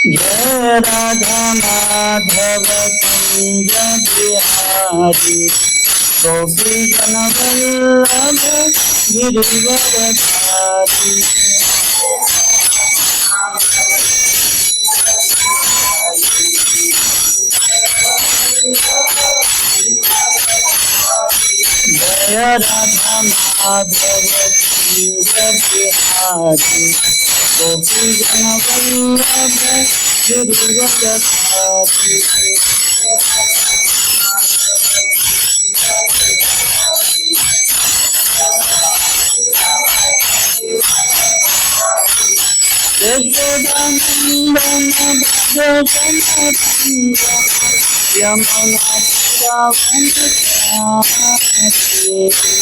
जय राधा माधव कुंज बिहारी गोपी जन वल्लभ गिरिवरधारी। जय राधा माधव कुंज बिहारी गोपी जन वल्लभ गिरिवरधारी। यशोदानंदन भज जनार्दन यमुना तीरावन चारि।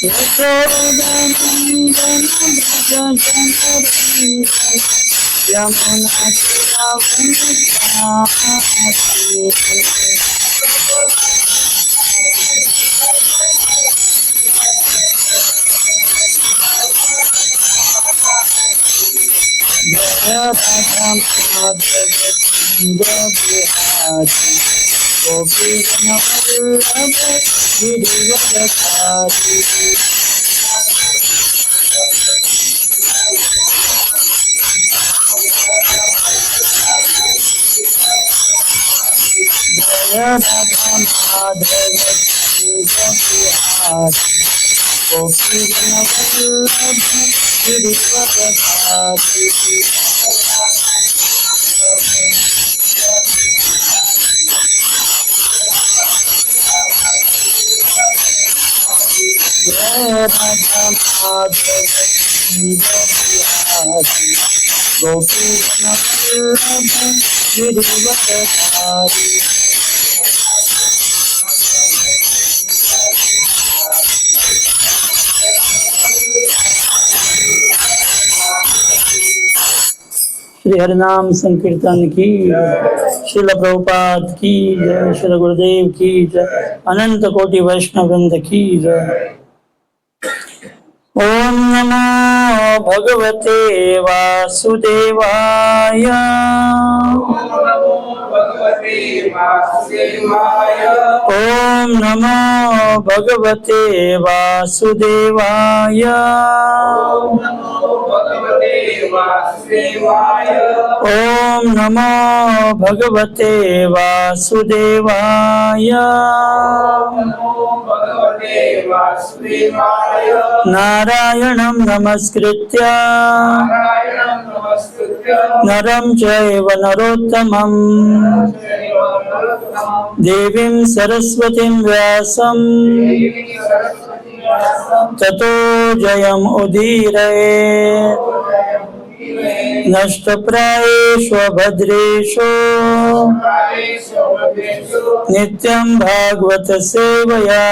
यशोदानंदन भज जनार्दन यमुना तीरावन चारि। जय राधा माधव कुंज बिहारी गोपी जन वल्लभ गिरिवरधारी। जय राधा माधव कुंज बिहारी गोपी जन वल्लभ गिरिवरधारी। जय राधा माधव कुंज बिहारी गोपी जन वल्लभ गिरिवरधारी। श्री हरिनाम संकीर्तन की, श्रील प्रभुपाद की जय, श्री गुरुदेव की जय, अनंत कोटि वैष्णव वृंद की जय। ओम नमो भगवते वासुदेवाय। ओम नमो भगवते वासुदेवाय। ओम नमो भगवते वासुदेवाय। नारायणं नमस्कृत्य नरं चैव नरोत्तमं देवीं सरस्वतीं व्यासं ततो जयम् उदीरयेत्। नष्टप्रायेषु भद्रेषु नित्यं भागवत सेवया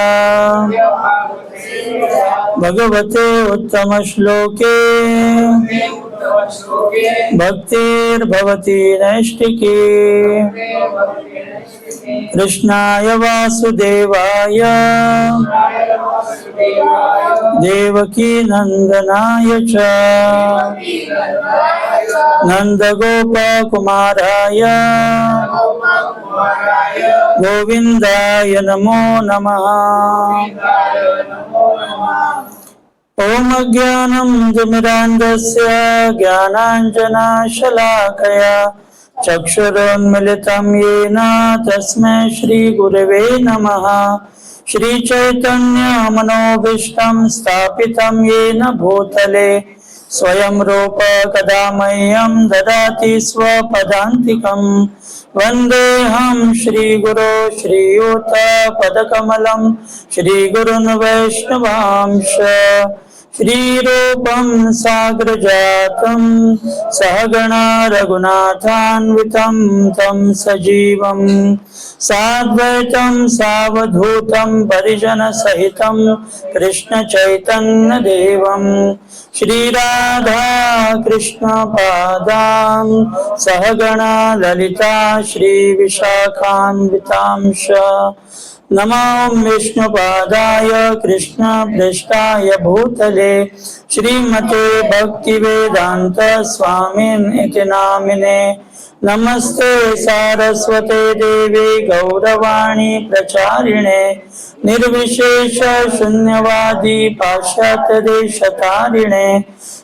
भगवते उत्तम श्लोके भक्तिर्भवति नैष्टिकी। कृष्णाय वासुदेवाय देवकी नंदनाय च नंदगोपकुमाराय गोविंदाय नमो नमः। ओम अज्ञानं तिमिरान्धस्य ज्ञानाञ्जनशलाकया चक्षुरुन्मिलितं येन तस्मै श्रीगुरवे नमः। श्रीचैतन्यमनोभीष्टं स्थापितं येन भूतले स्वयं रूप कदा मह्यं ददाति स्वपदान्तिकं। वन्देऽहं श्रीगुरो श्रीयुतपदकमलं श्रीगुरुन् वैष्णवांश श्रीरूपं साग्रजातं सहगणा रघुनाथान्वितं तं सजीवं साद्वैतं सावधूतं परिजनसहितं कृष्णचैतन्यदेवं श्रीराधा कृष्णपादां सहगणा ललिता श्रीविशाखान्वितांश नमो विष्णुपादाय कृष्णपृष्ठाय भूतले श्रीमते भक्तिवेदांत स्वामिनिति नामिने नमस्ते सारस्वते देवी गौरवाणी प्रचारिणे निर्विशेष शून्यवादी पाश्चात्य देशतारिणे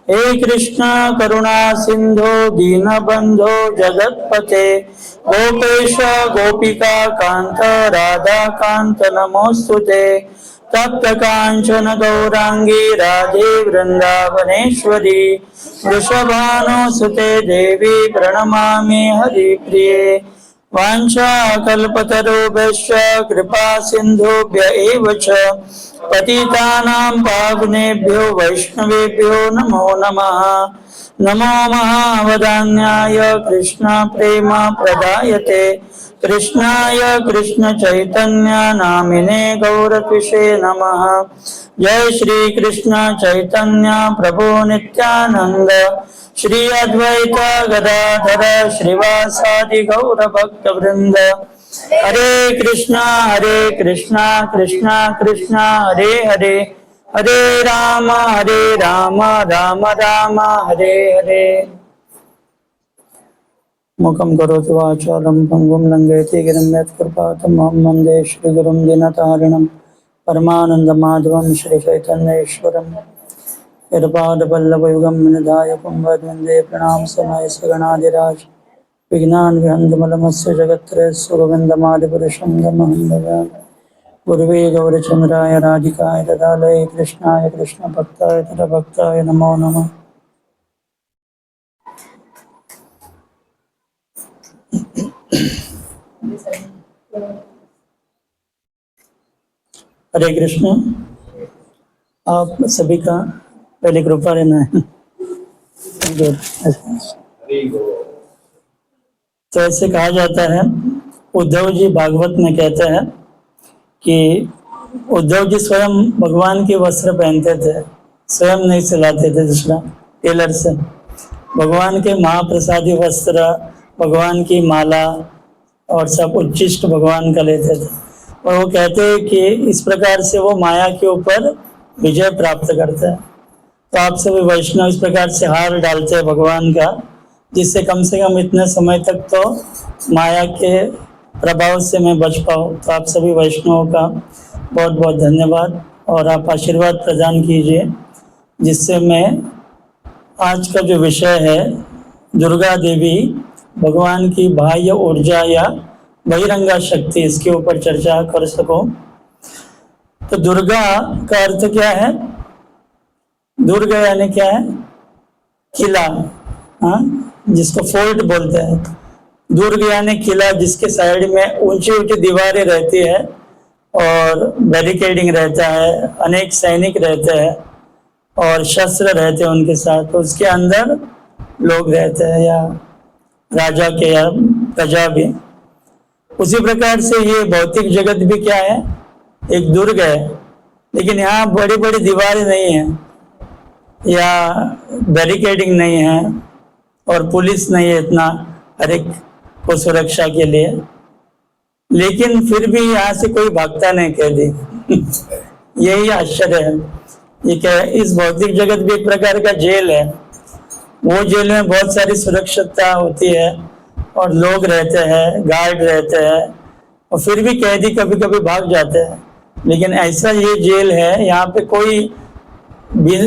हे कृष्ण करुणा सिंधु दीनबंधो जगत्पते गोपेश गोपिका कांत राधा कांत नमोस्तुते तप्त कांचन गौरांगी राधे वृंदावनेश्वरी वृषभानुसुते देवी प्रणमामि हरिप्रिये वाञ्छाकल्पतरुभ्यश्च कृपा सिन्धुभ्य एव च पतितानां पावनेभ्यो वैष्णवेभ्यो नमो नमः। नमो महावदान्याय कृष्ण प्रेम प्रदायते कृष्णाय कृष्ण चैतन्य नामिने गौरकृषे नमः। जय श्री कृष्ण चैतन्य प्रभु नित्यानंद श्री अद्वैत गदाधर श्रीवासादि गौर भक्त वृंद हरे कृष्णा कृष्णा कृष्णा हरे हरे हरे राम राम राम हरे हरे। मुखं करोति वाचालं पंगुं लंघयति गिरिं यत्कृपातमहं वन्दे श्रीगुरुं दीनतारिणं परमानन्दमाधवं श्रीचैतन्येश्वरम् यत्पादपल्लवयुगं विनिधाय कुम्भद्वन्द्वे प्रणाम समय सगणाधिराज विघ्नान् विहन्तमलमस्य जगत्त्रयस्य गोविन्दमादिपुरुषं तमहं भजामि। गुरुवे गौरचन्द्राय राधिकाय तदालये कृष्णाय कृष्णभक्ताय तदभक्ताय नमो नमः। हरे कृष्ण। आप सभी का पहले कृपा रहना है। तो ऐसे कहा जाता है, उद्धव जी भागवत में कहते हैं कि उद्धव जी स्वयं भगवान के वस्त्र पहनते थे, स्वयं नहीं सिलाते थे दूसरा टेलर से। भगवान के महाप्रसादी वस्त्र, भगवान की माला और सब उच्चिष्ट भगवान का लेते थे। और वो कहते हैं कि इस प्रकार से वो माया के ऊपर विजय प्राप्त करते हैं। तो आप सभी वैष्णव इस प्रकार से हार डालते हैं भगवान का, जिससे कम से कम इतने समय तक तो माया के प्रभाव से मैं बच पाऊँ। तो आप सभी वैष्णवों का बहुत बहुत धन्यवाद और आप आशीर्वाद प्रदान कीजिए, जिससे मैं आज का जो विषय है दुर्गा देवी भगवान की बाह्य ऊर्जा या बहिरंगा शक्ति, इसके ऊपर चर्चा कर सकूं। तो दुर्गा का अर्थ क्या है? दुर्ग यानी क्या है? किला, जिसको फोर्ट बोलते हैं। दुर्ग यानी किला, जिसके साइड में ऊंची ऊंची दीवारें रहती है और बैरिकेडिंग रहता है, अनेक सैनिक रहते हैं और शस्त्र रहते हैं उनके साथ। तो उसके अंदर लोग रहते हैं, या राजा के या प्रजा भी। उसी प्रकार से ये भौतिक जगत भी क्या है? एक दुर्ग है। लेकिन यहाँ बड़ी बड़ी दीवारें नहीं है या बैरिकेडिंग नहीं है और पुलिस नहीं है इतना हर एक को सुरक्षा के लिए, लेकिन फिर भी यहाँ से कोई भागता नहीं कैदी। यही आश्चर्य है। ये क्या है? इस भौतिक जगत भी एक प्रकार का जेल है। वो जेल में बहुत सारी सुरक्षितता होती है और लोग रहते हैं, गार्ड रहते हैं, और फिर भी कैदी कभी कभी भाग जाते हैं। लेकिन ऐसा ये जेल है, यहाँ पे कोई भी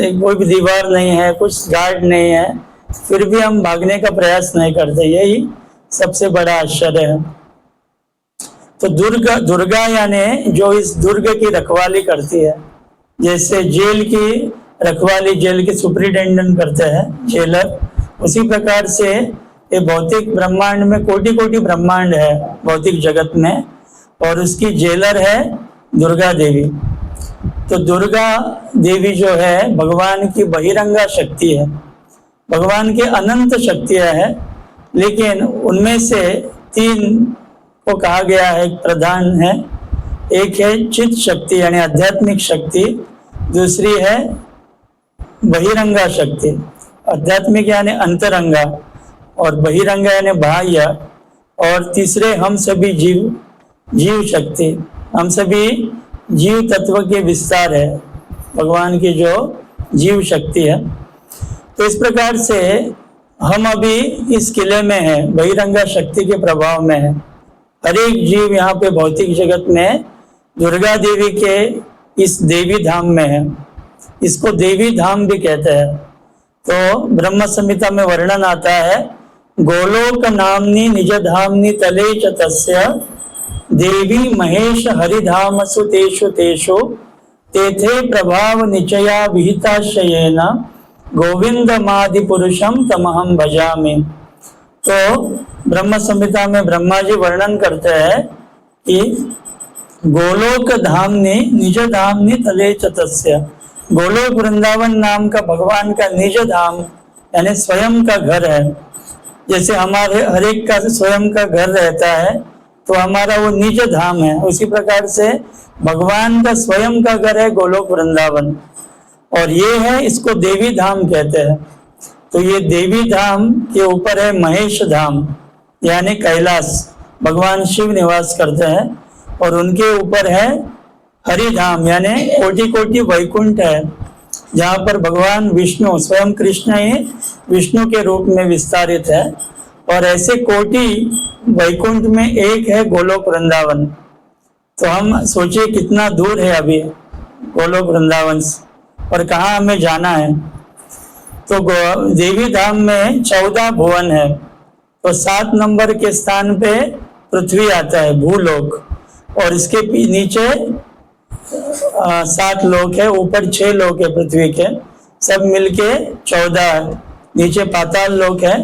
दीवार नहीं है, कुछ गार्ड नहीं है, फिर भी हम भागने का प्रयास नहीं करते। यही सबसे बड़ा आश्चर्य है। तो दुर्गा यानी जो इस दुर्ग की रखवाली करती है, जैसे जेल की रखवाली जेल के सुपरिटेंडेंट करते हैं जेलर, उसी प्रकार से ये भौतिक ब्रह्मांड में कोटि कोटि ब्रह्मांड है भौतिक जगत में, और उसकी जेलर है दुर्गा देवी। तो दुर्गा देवी जो है भगवान की बहिरंगा शक्ति है, भगवान की अनंत शक्तियां हैं, लेकिन उनमें से 3 को कहा गया है प्रधान है। एक है चित शक्ति यानी आध्यात्मिक शक्ति, दूसरी है बहिरंगा शक्ति, आध्यात्मिक यानी अंतरंगा, और बहिरंगा यानी बाह्य, और तीसरे हम सभी जीव शक्ति, हम सभी जीव तत्व के विस्तार है, भगवान की जो जीव शक्ति है। तो इस प्रकार से हम अभी इस किले में हैं, बहिरंगा शक्ति के प्रभाव में है। हर एक जीव यहाँ पे भौतिक जगत में दुर्गा देवी के इस देवी धाम में है, इसको देवी धाम भी कहते हैं। तो ब्रह्म संहिता में वर्णन आता है, गोलोक नामनी निज धामनी तले च तस्य देवी महेश हरिधाम सुतेषु तेषु तेथे प्रभाव निचया विहिताशयेन गोविंदमादि पुरुषम तमहम भजामि। तो ब्रह्म संहिता में ब्रह्मा जी वर्णन करते हैं कि गोलोक धामनी निज धामनी तले च तस्य, गोलोक वृंदावन नाम का भगवान का निज धाम यानी स्वयं का घर है। जैसे हमारे हर एक का स्वयं का घर रहता है, तो हमारा वो निज धाम है, उसी प्रकार से भगवान का स्वयं का घर है गोलोक वृंदावन, और ये है, इसको देवी धाम कहते हैं। तो ये देवी धाम के ऊपर है महेश धाम यानी कैलाश, भगवान शिव निवास करते हैं, और उनके ऊपर है हरिधाम यानी कोटि कोटि वैकुंठ है, जहाँ पर भगवान विष्णु स्वयं कृष्ण ही विष्णु के रूप में विस्तारित है। और ऐसे कोटि वैकुंठ में एक है गोलोक वृंदावन। तो हम सोचिए कितना दूर है अभी गोलोक वृंदावन से, और कहाँ हमें जाना है। तो देवी धाम में 14 भुवन है, तो 7 नंबर के स्थान पे पृथ्वी आता है, भूलोक, और इसके नीचे 7 लोक है, ऊपर 6 लोक है पृथ्वी के, सब मिलके 14। नीचे पाताल लोक है,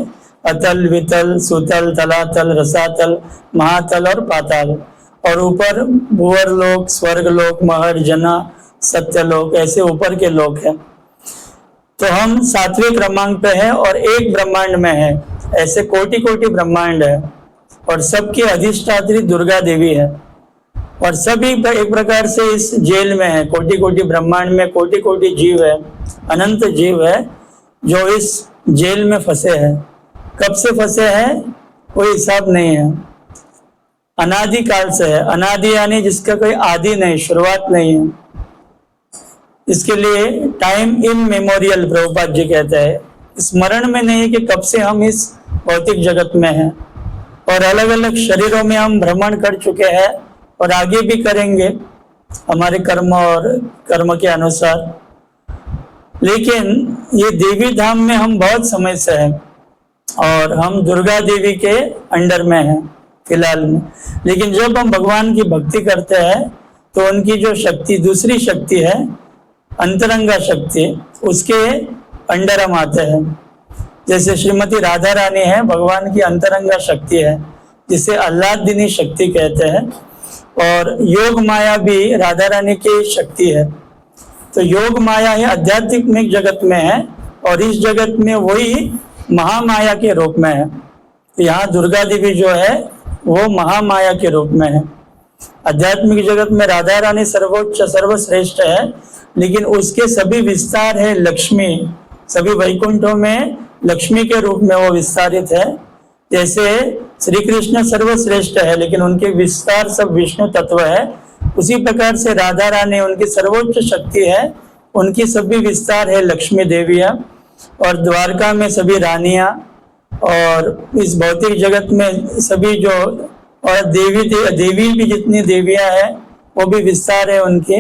अतल वितल सुतल तलातल रसातल महातल और पाताल, और ऊपर भुवर लोक स्वर्ग लोक महर जना सत्यलोक, ऐसे ऊपर के लोक है। तो हम 7वें क्रमांक पे है और एक ब्रह्मांड में है, ऐसे कोटि कोटि ब्रह्मांड है, और सबकी अधिष्ठात्री दुर्गा देवी है, और सभी एक प्रकार से इस जेल में है। कोटि कोटि ब्रह्मांड में कोटि कोटि जीव है, अनंत जीव है जो इस जेल में फंसे हैं। कब से फंसे हैं कोई हिसाब नहीं है, अनादि काल से है। अनादि यानी जिसका कोई आदि नहीं, शुरुआत नहीं है। इसके लिए टाइम इममेमोरियल प्रभुपाद जी कहते हैं, स्मरण में नहीं है कि कब से हम इस भौतिक जगत में हैं, और अलग अलग शरीरों में हम भ्रमण कर चुके हैं और आगे भी करेंगे हमारे कर्म और कर्म के अनुसार। लेकिन ये देवी धाम में हम बहुत समय से हैं, और हम दुर्गा देवी के अंडर में हैं फिलहाल में। लेकिन जब हम भगवान की भक्ति करते हैं तो उनकी जो शक्ति, दूसरी शक्ति है अंतरंगा शक्ति, उसके अंडर हम आते हैं। जैसे श्रीमती राधा रानी है, भगवान की अंतरंगा शक्ति है, जिसे आह्लादिनी शक्ति कहते हैं, और योग माया भी राधा रानी की शक्ति है। तो योग माया है आध्यात्मिक जगत में है, और इस जगत में वही महामाया के रूप में है। तो यहाँ दुर्गा देवी जो है वो महामाया के रूप में है। आध्यात्मिक जगत में राधा रानी सर्वोच्च सर्वश्रेष्ठ है, लेकिन उसके सभी विस्तार है लक्ष्मी, सभी वैकुंठों में लक्ष्मी के रूप में वो विस्तारित है। जैसे श्री कृष्ण सर्वश्रेष्ठ है, लेकिन उनके विस्तार सब विष्णु तत्व है, उसी प्रकार से राधा रानी उनकी सर्वोच्च शक्ति है, उनकी सभी विस्तार है लक्ष्मी देवियाँ, और द्वारका में सभी रानियाँ, और इस भौतिक जगत में सभी जो और देवी भी जितनी देवियाँ हैं वो भी विस्तार है उनके।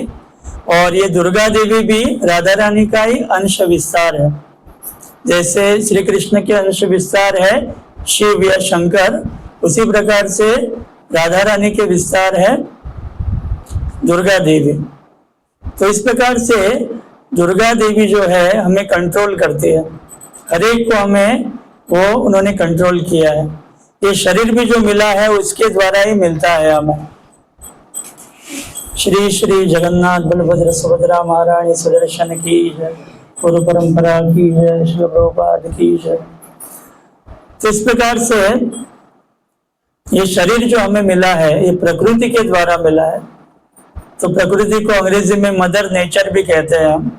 और ये दुर्गा देवी भी राधा रानी का ही अंश विस्तार है। जैसे श्री कृष्ण के अंश विस्तार है शिव या शंकर, उसी प्रकार से राधा रानी के विस्तार है दुर्गा देवी। तो इस प्रकार से दुर्गा देवी जो है हमें कंट्रोल करती है, हर एक को हमें वो उन्होंने कंट्रोल किया है। ये शरीर भी जो मिला है उसके द्वारा ही मिलता है हमें। श्री श्री जगन्नाथ बलभद्र सुभद्रा महारानी सुदर्शन की जय, गुरु परंपरा की जय, श्री प्रभुपाद की जय। तो इस प्रकार से ये शरीर जो हमें मिला है ये प्रकृति के द्वारा मिला है। तो प्रकृति को अंग्रेजी में मदर नेचर भी कहते हैं हम।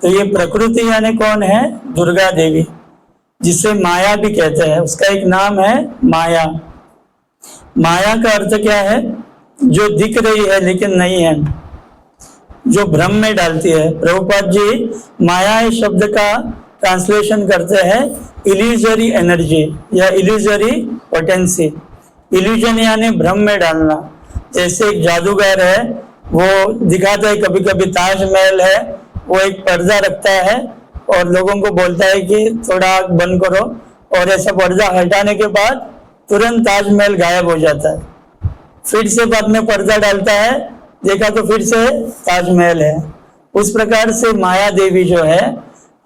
तो ये प्रकृति यानी कौन है? दुर्गा देवी, जिसे माया भी कहते हैं। उसका एक नाम है माया। माया का अर्थ क्या है? जो दिख रही है लेकिन नहीं है, जो भ्रम में डालती है। प्रभुपाद जी माया इस शब्द का ट्रांसलेशन करते हैं इल्यूजरी एनर्जी या इल्यूजरी पोटेंसी। इल्यूजन यानी भ्रम में डालना। जैसे एक जादूगर है, वो दिखाता है कभी कभी ताजमहल है, वो एक पर्दा रखता है और लोगों को बोलता है कि थोड़ा आँख बंद करो, और ऐसा पर्दा हटाने के बाद तुरंत ताजमहल गायब हो जाता है। फिर से बाद में पर्दा डालता है, देखा तो फिर से ताजमहल है। उस प्रकार से माया देवी जो है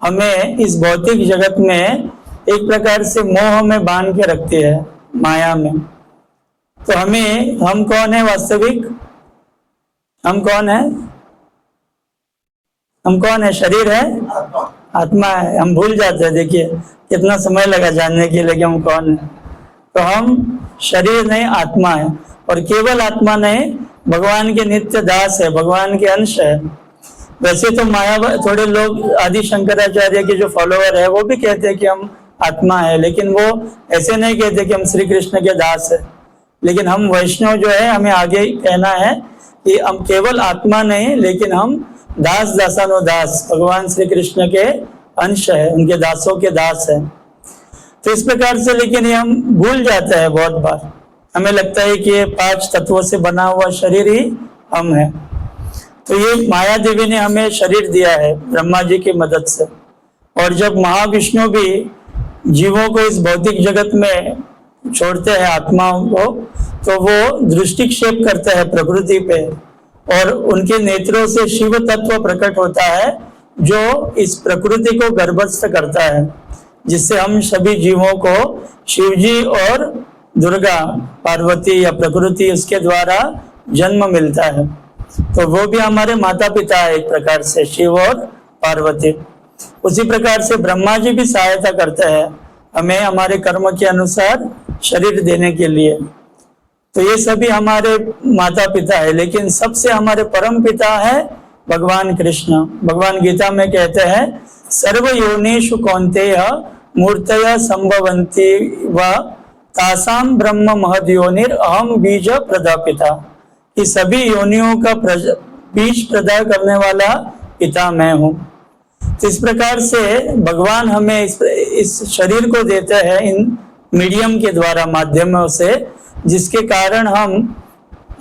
हमें इस भौतिक जगत में एक प्रकार से मोह में बांध के रखती है, माया में। तो हम कौन है वास्तविक? हम कौन है? हम कौन है? शरीर है? आत्मा है। हम भूल जाते हैं, देखिए कितना समय लगा जानने के लिए कि हम कौन है। तो हम शरीर नहीं, आत्मा है। और केवल आत्मा नहीं, भगवान के नित्य दास है, भगवान के अंश है। वैसे तो माया, थोड़े लोग आदि शंकराचार्य के जो फॉलोअर है वो भी कहते हैं कि हम आत्मा है, लेकिन वो ऐसे नहीं कहते कि हम श्री कृष्ण के दास है। लेकिन हम वैष्णव जो है, हमें आगे कहना है कि हम केवल आत्मा नहीं, लेकिन हम दास दासानुदास, भगवान श्री कृष्ण के अंश है, उनके दासों के दास है। तो इस प्रकार से लेकिन ये हम भूल जाते हैं बहुत बार। हमें लगता है कि ये 5 तत्वों से बना हुआ शरीर ही हम है। तो ये माया देवी ने हमें शरीर दिया है ब्रह्मा जी की मदद से। और जब महाविष्णु भी जीवों को इस भौतिक जगत में छोड़ते हैं, आत्माओं को, तो वो दृष्टिक्षेप करते हैं प्रकृति पे, और उनके नेत्रों से शिव तत्व प्रकट होता है जो इस प्रकृति को गर्भस्थ करता है, जिससे हम सभी जीवों को शिवजी और दुर्गा, पार्वती या प्रकृति, उसके द्वारा जन्म मिलता है। तो वो भी हमारे माता पिता है एक प्रकार से, शिव और पार्वती। उसी प्रकार से ब्रह्मा जी भी सहायता करते हैं हमें हमारे कर्म के अनुसार शरीर देने के लिए। तो ये सभी हमारे माता पिता है, लेकिन सबसे हमारे परम पिता है भगवान कृष्ण। भगवान गीता में कहते हैं सर्व योनिषु कौन्तेय मूर्तय संभवन्ति व तासाम ब्रह्म महद योनिर अहम बीज प्रदापिता। कि सभी योनियों का बीज प्रदा करने वाला पिता मैं हूँ। तो इस प्रकार से भगवान हमें इस शरीर को देते हैं इन मीडियम के द्वारा, माध्यमों से, जिसके कारण हम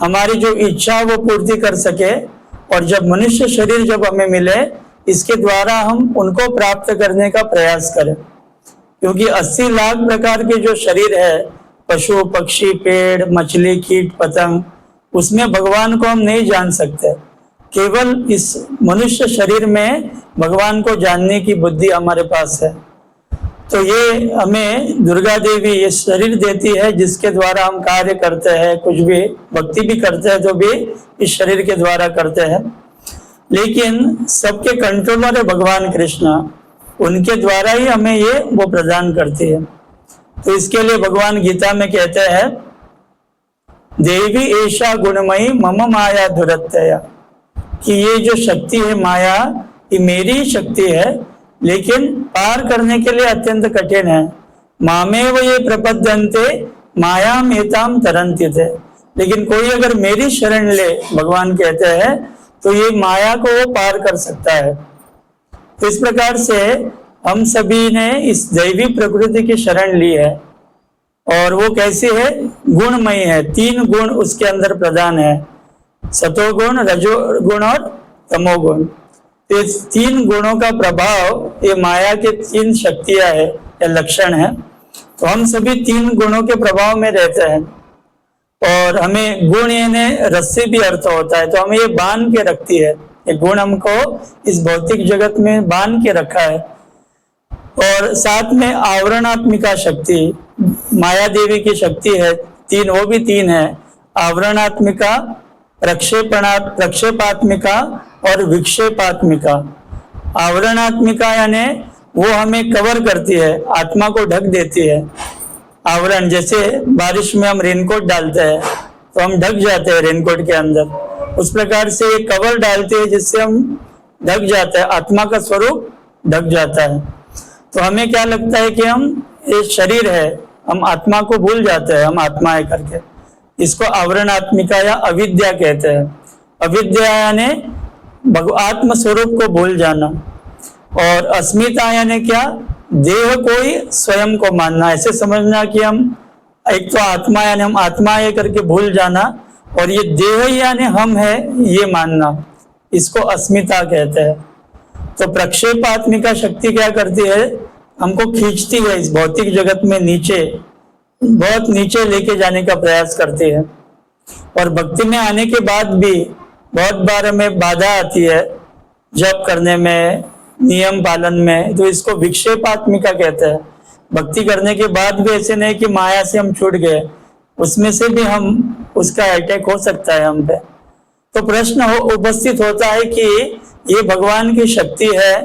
हमारी जो इच्छा वो पूर्ति कर सके। और जब मनुष्य शरीर जब हमें मिले, इसके द्वारा हम उनको प्राप्त करने का प्रयास करें। क्योंकि 80 लाख प्रकार के जो शरीर है, पशु पक्षी पेड़ मछली कीट पतंग, उसमें भगवान को हम नहीं जान सकते। केवल इस मनुष्य शरीर में भगवान को जानने की बुद्धि हमारे पास है। तो ये हमें दुर्गा देवी ये शरीर देती है, जिसके द्वारा हम कार्य करते हैं, कुछ भी भक्ति भी करते हैं तो भी इस शरीर के द्वारा करते हैं। लेकिन सबके कंट्रोलर है भगवान कृष्ण, उनके द्वारा ही हमें ये वो प्रदान करती है। तो इसके लिए भगवान गीता में कहते हैं देवी ऐशा गुणमयी मम माया दुरत्यया, कि ये जो शक्ति है माया, ये मेरी शक्ति है, लेकिन पार करने के लिए अत्यंत कठिन है। मामेव ये प्रपद्यन्ते मायाम एताम तरन्ति थे। लेकिन कोई अगर मेरी शरण ले, भगवान कहते हैं, तो ये माया को वो पार कर सकता है। तो इस प्रकार से हम सभी ने इस दैवी प्रकृति की शरण ली है। और वो कैसी है? गुणमयी है। 3 गुण उसके अंदर प्रदान है, सतोगुण, रजोगुण और तमोगुण। तो इस 3 गुणों का प्रभाव ये माया के 3 शक्तियां है या लक्षण है। तो हम सभी 3 गुणों के प्रभाव में रहते हैं। और हमें गुण यानी रस्सी भी अर्थ होता है, तो हमें ये बांध के रखती है। ये गुण हमको इस भौतिक जगत में बांध के रखा है। और साथ में आवरणात्मिका शक्ति, माया देवी की शक्ति है 3, वो भी 3 है। आवरणात्मिका प्रक्षेपात्मिका और विक्षेपात्मिका। आवरणात्मिका यानी वो हमें कवर करती है, आत्मा को ढक देती है। आवरण, जैसे बारिश में हम रेनकोट डालते हैं तो हम ढक जाते हैं रेनकोट के अंदर, उस प्रकार से ये कवर डालते हैं जिससे हम ढक जाते हैं, आत्मा का स्वरूप ढक जाता है। तो हमें क्या लगता है कि हम ये शरीर है, हम आत्मा को भूल जाते हैं, हम आत्मा है करके। इसको आवरणात्मिका या अविद्या कहते हैं। अविद्या यानी आत्म स्वरूप को भूल जाना। और अस्मिता यानी क्या? देह को ही स्वयं को मानना, ऐसे समझना कि हम एक तो आत्मा यानी हम आत्मा है करके भूल जाना, और ये देह यानी हम है ये मानना, इसको अस्मिता कहते हैं। तो प्रक्षेपात्मिका शक्ति क्या करती है? हमको खींचती है इस भौतिक जगत में नीचे, बहुत नीचे लेके जाने का प्रयास करती है। और भक्ति में आने के बाद भी बहुत बार हमें बाधा आती है जप करने में, नियम पालन में, तो इसको विक्षेपात्मिका कहते हैं। भक्ति करने के बाद भी ऐसे नहीं कि माया से हम छूट गए, उसमें से भी हम उसका अटैक हो सकता है हम पे। तो प्रश्न उपस्थित होता है कि ये भगवान की शक्ति है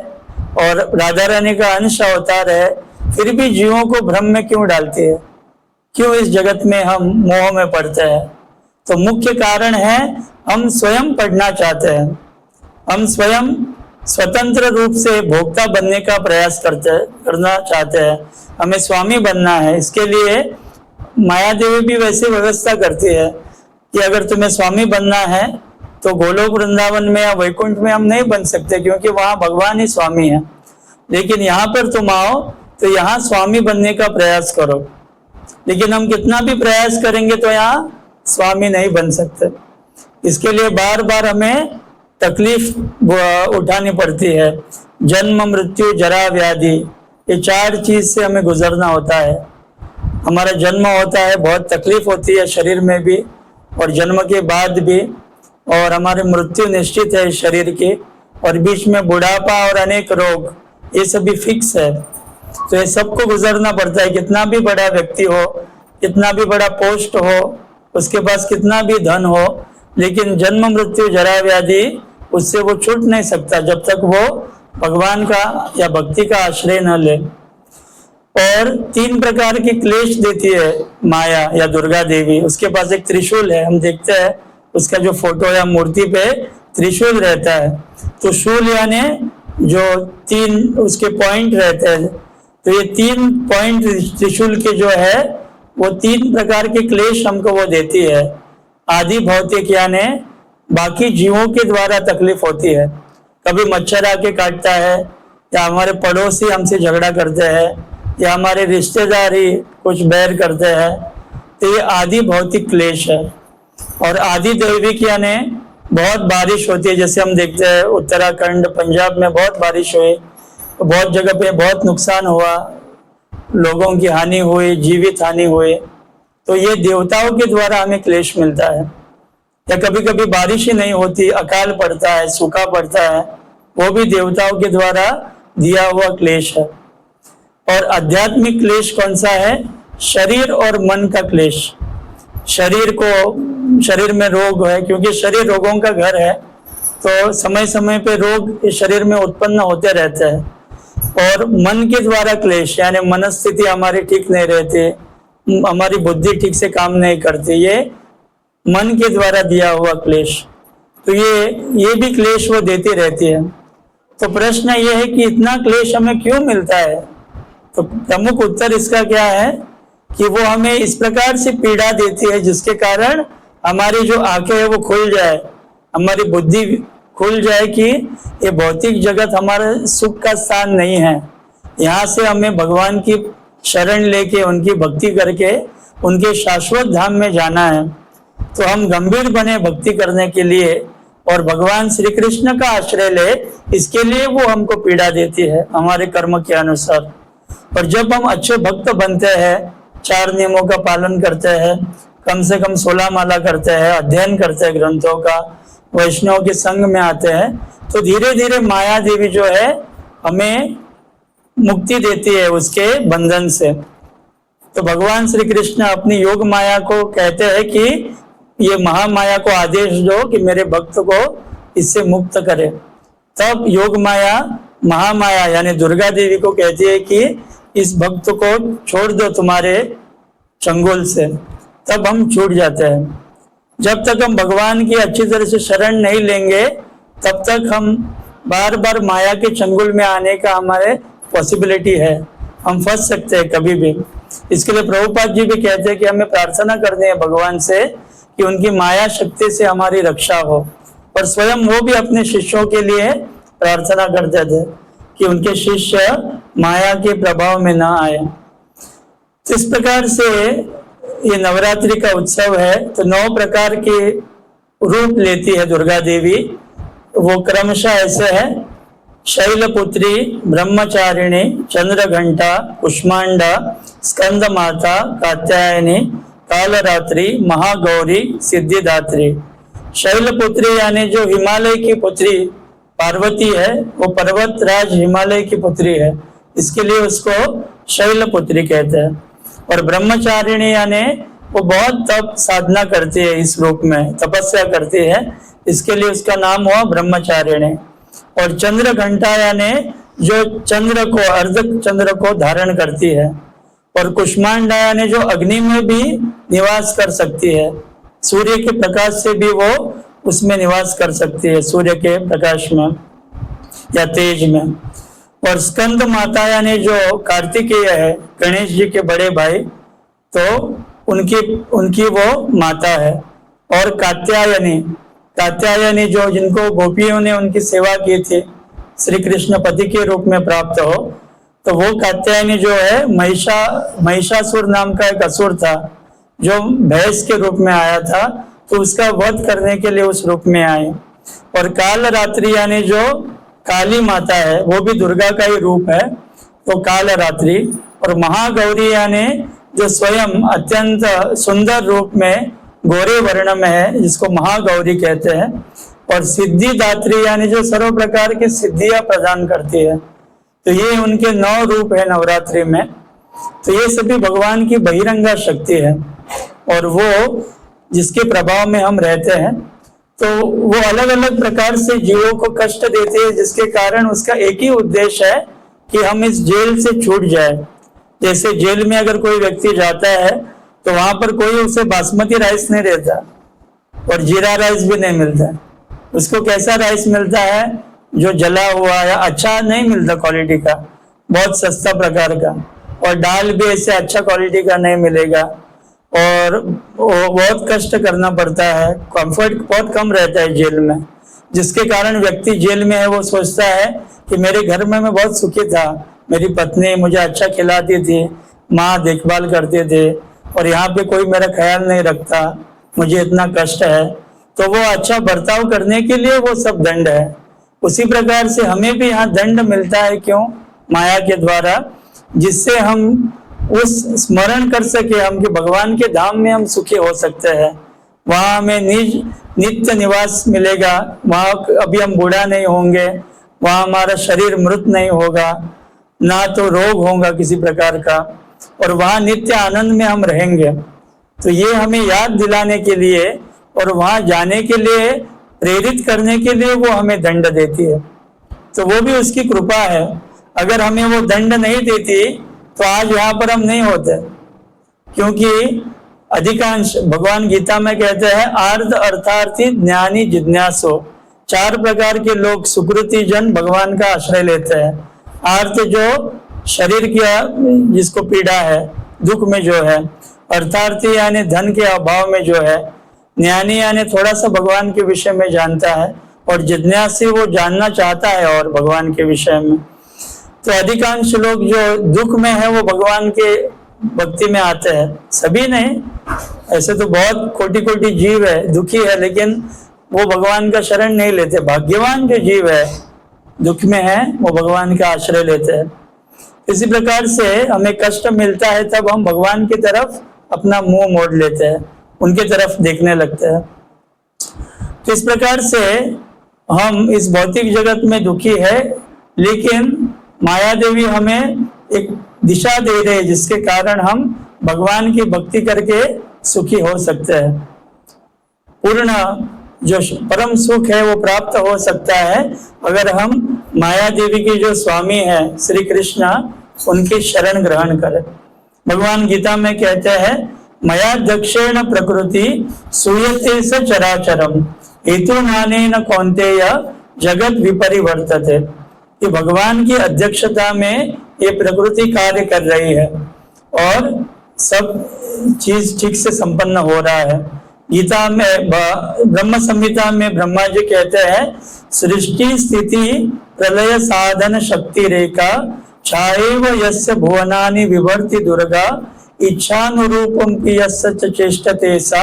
और राधा रानी का अंश अवतार है, फिर भी जीवों को भ्रम में क्यों डालती है? क्यों इस जगत में हम मोह में पड़ते हैं? तो मुख्य कारण है हम स्वयं पढ़ना चाहते हैं, हम स्वयं स्वतंत्र रूप से भोक्ता बनने का प्रयास करना चाहते हैं, हमें स्वामी बनना है। इसके लिए माया देवी भी वैसी व्यवस्था करती है कि अगर तुम्हें स्वामी बनना है तो गोलोक वृंदावन में या वैकुंठ में हम नहीं बन सकते, क्योंकि वहां भगवान ही स्वामी है। लेकिन यहाँ पर तुम आओ तो यहाँ स्वामी बनने का प्रयास करो। लेकिन हम कितना भी प्रयास करेंगे तो यहाँ स्वामी नहीं बन सकते। इसके लिए बार बार हमें तकलीफ उठानी पड़ती है। जन्म, मृत्यु, जरा, व्याधि, ये 4 चीज से हमें गुजरना होता है। हमारा जन्म होता है, बहुत तकलीफ होती है शरीर में भी और जन्म के बाद भी, और हमारी मृत्यु निश्चित है शरीर की, और बीच में बुढ़ापा और अनेक रोग, ये सभी फिक्स है। तो ये सबको गुजरना पड़ता है। कितना भी बड़ा व्यक्ति हो, कितना भी बड़ा पोस्ट हो, उसके पास कितना भी धन हो, लेकिन जन्म, मृत्यु, जरा, व्याधि उससे वो छूट नहीं सकता जब तक वो भगवान का या भक्ति का आश्रय न ले। और 3 प्रकार की क्लेश देती है माया या दुर्गा देवी। उसके पास एक त्रिशूल है, हम देखते हैं उसका जो फोटो या मूर्ति पे त्रिशूल रहता है। तो शूल यानी जो 3 उसके पॉइंट रहते हैं, तो ये 3 पॉइंट त्रिशूल के जो है वो 3 प्रकार के क्लेश हमको वो देती है। आदि भौतिक यानी बाकी जीवों के द्वारा तकलीफ होती है। कभी मच्छर आके काटता है, या हमारे पड़ोसी हमसे झगड़ा करते हैं, या हमारे रिश्तेदार ही कुछ बैर करते हैं, तो ये आदि भौतिक क्लेश है। और आदि दैविक यानी बहुत बारिश होती है, जैसे हम देखते हैं उत्तराखंड, पंजाब में बहुत बारिश हुई, तो बहुत जगह पे बहुत नुकसान हुआ, लोगों की हानि हुई, जीवित हानि हुई। तो ये देवताओं के द्वारा हमें क्लेश मिलता है। या कभी कभी बारिश ही नहीं होती, अकाल पड़ता है, सूखा पड़ता है, वो भी देवताओं के द्वारा दिया हुआ क्लेश है। और आध्यात्मिक क्लेश कौन सा है? शरीर और मन का क्लेश। शरीर में रोग है, क्योंकि शरीर रोगों का घर है, तो समय समय पे रोग शरीर में उत्पन्न होते रहते हैं। और मन के द्वारा क्लेश यानी मनस्थिति हमारी ठीक नहीं रहती, हमारी बुद्धि ठीक से काम नहीं करती, ये मन के द्वारा दिया हुआ क्लेश। तो ये भी क्लेश वो देती रहती है। तो प्रश्न ये है कि इतना क्लेश हमें क्यों मिलता है? तो प्रमुख उत्तर इसका क्या है कि वो हमें इस प्रकार से पीड़ा देती है जिसके कारण हमारी जो आंखें है वो खुल जाए, हमारी बुद्धि खुल जाए कि ये भौतिक जगत हमारा सुख का स्थान नहीं है। यहाँ से हमें भगवान की शरण लेके, उनकी भक्ति करके उनके शाश्वत धाम में जाना है। तो हम गंभीर बने भक्ति करने के लिए और भगवान श्री कृष्ण का आश्रय ले, इसके लिए वो हमको पीड़ा देती है हमारे कर्म के अनुसार। और जब हम अच्छे भक्त बनते हैं, 4 नियमों का पालन करते हैं, कम से कम 16 माला करते हैं, अध्ययन करते हैं ग्रंथों का, वैष्णव के संग में आते हैं, तो धीरे धीरे माया देवी जो है हमें मुक्ति देती है उसके बंधन से। तो भगवान श्री कृष्ण अपनी योग माया को कहते हैं कि ये महामाया को आदेश दो कि मेरे भक्त को इससे मुक्त करे। तब योग माया महामाया यानी दुर्गा देवी को कहती है कि इस भक्त को छोड़ दो तुम्हारे चंगुल से, तब हम छूट जाते हैं। जब तक हम भगवान की अच्छी तरह से शरण नहीं लेंगे तब तक हम बार बार माया के चंगुल में आने का हमारे पॉसिबिलिटी है, हम फंस सकते हैं कभी भी। इसके लिए प्रभुपाद जी भी कहते हैं कि हमें प्रार्थना करनी है भगवान से कि उनकी माया शक्ति से हमारी रक्षा हो, और स्वयं वो भी अपने शिष्यों के लिए प्रार्थना करते थे कि उनके शिष्य माया के प्रभाव में ना आए। इस प्रकार से ये नवरात्रि का उत्सव है। तो 9 प्रकार के रूप लेती है दुर्गा देवी। वो क्रमशः ऐसे है: शैलपुत्री, ब्रह्मचारिणी, चंद्रघंटा, कुष्मांडा, स्कंद माता, कात्यायनी, कालरात्रि, महागौरी, सिद्धिदात्री। शैलपुत्री यानी जो हिमालय की पुत्री पार्वती है, वो पर्वत राज हिमालय की पुत्री है, इसके लिए उसको शैलपुत्री कहते हैं। और ब्रह्मचारिणी यानी वो बहुत तप साधना करती है, इस रूप में तपस्या करती है, इसके लिए उसका नाम हुआ ब्रह्मचारिणी। और चंद्र घंटा यानी जो चंद्र को, अर्ध चंद्र को धारण करती है। और कुष्मांडा यानी जो अग्नि में भी निवास कर सकती है, सूर्य के प्रकाश से भी वो उसमें निवास कर सकती है, सूर्य के प्रकाश में या तेज में। और स्कंद माता यानी जो कार्तिकेय है, गणेश जी के बड़े भाई, तो उनकी वो माता है। और कात्यायनी जो जिनको गोपियों ने उनकी सेवा की थी, श्री कृष्ण पति के रूप में प्राप्त हो, तो वो कात्यायनी जो है महिषासुर नाम का एक असुर था जो भैंस के रूप में आया था, तो उसका वध करने के लिए उस रूप में आए। और काल रात्रि यानी जो काली माता है, वो भी दुर्गा का ही रूप है, तो काल रात्रि। और महागौरी यानी जो स्वयं अत्यंत सुंदर रूप में गोरे वर्ण में है, जिसको महागौरी कहते हैं। और सिद्धिदात्री यानी जो सर्व प्रकार की सिद्धियां प्रदान करती है। तो ये उनके 9 रूप है नवरात्रि में। तो ये सभी भगवान की बहिरंगा शक्ति है, और वो जिसके प्रभाव में हम रहते हैं, तो वो अलग अलग प्रकार से जीवों को कष्ट देते हैं, जिसके कारण उसका एक ही उद्देश्य है कि हम इस जेल से छूट जाए। जैसे जेल में अगर कोई व्यक्ति जाता है तो वहां पर कोई उसे बासमती राइस नहीं देता और जीरा राइस भी नहीं मिलता, उसको कैसा राइस मिलता है, जो जला हुआ या अच्छा नहीं मिलता क्वालिटी का, बहुत सस्ता प्रकार का। और दाल भी ऐसे अच्छा क्वालिटी का नहीं मिलेगा, और बहुत कष्ट करना पड़ता है, कंफर्ट बहुत कम रहता है जेल में, जिसके कारण व्यक्ति जेल में है वो सोचता है कि मेरे घर में मैं बहुत सुखी था, मेरी पत्नी मुझे अच्छा खिलाती थी, माँ देखभाल करते थे, और यहाँ पे कोई मेरा ख्याल नहीं रखता, मुझे इतना कष्ट है। तो वो अच्छा बर्ताव करने के लिए वो सब दंड है। उसी प्रकार से हमें भी यहाँ दंड मिलता है, क्यों? माया के द्वारा, जिससे हम उस स्मरण कर सके हम कि भगवान के धाम में हम सुखी हो सकते हैं, वहाँ हमें नित्य निवास मिलेगा, वहाँ अभी हम बूढ़ा नहीं होंगे, वहाँ हमारा शरीर मृत नहीं होगा, ना तो रोग होगा किसी प्रकार का, और वहाँ नित्य आनंद में हम रहेंगे। तो ये हमें याद दिलाने के लिए और वहाँ जाने के लिए प्रेरित करने के लिए वो हमें दंड देती है। तो वो भी उसकी कृपा है। अगर हमें वो दंड नहीं देती तो आज यहाँ पर हम नहीं होते, क्योंकि अधिकांश भगवान गीता में कहते हैं आर्थ अर्थार्थी ज्ञानी जिज्ञासु, 4 प्रकार के लोग सुकृति जन भगवान का आश्रय लेते हैं। आर्थ जो शरीर की जिसको पीड़ा है, दुख में जो है, अर्थार्थी यानी धन के अभाव में जो है, ज्ञानी यानी थोड़ा सा भगवान के विषय में जानता है, और जिज्ञासी वो जानना चाहता है और भगवान के विषय में। तो अधिकांश लोग जो दुख में है वो भगवान के भक्ति में आते हैं, सभी नहीं, ऐसे तो बहुत कोटि कोटि जीव है दुखी है, लेकिन वो भगवान का शरण नहीं लेते। भाग्यवान जो जीव है दुख में है वो भगवान का आश्रय लेते हैं। इसी प्रकार से हमें कष्ट मिलता है तब हम भगवान की तरफ अपना मुंह मोड़ लेते हैं, उनके तरफ देखने लगते हैं। तो इस प्रकार से हम इस भौतिक जगत में दुखी है, लेकिन माया देवी हमें एक दिशा दे रहे हैं, जिसके कारण हम भगवान की भक्ति करके सुखी हो सकते हैं। पूर्ण जो परम सुख है वो प्राप्त हो सकता है अगर हम माया देवी के जो स्वामी है श्री कृष्ण उनकी शरण ग्रहण करें। भगवान गीता में कहते हैं मया दक्षेण प्रकृति सूयते स चराचरम हेतु नानेन कौन्तेय जगत विपरिवर्तते, कि भगवान की अध्यक्षता में ये प्रकृति कार्य कर रही है और सब चीज ठीक से संपन्न हो रहा है। गीता में ब्रह्म संहिता में ब्रह्मा जी कहते हैं सृष्टि स्थिति प्रलय साधन शक्ति रेखा छाएव यस्य भुवनानि विभर्ति दुर्गा इच्छानुरूपम यस्य चेष्टते सा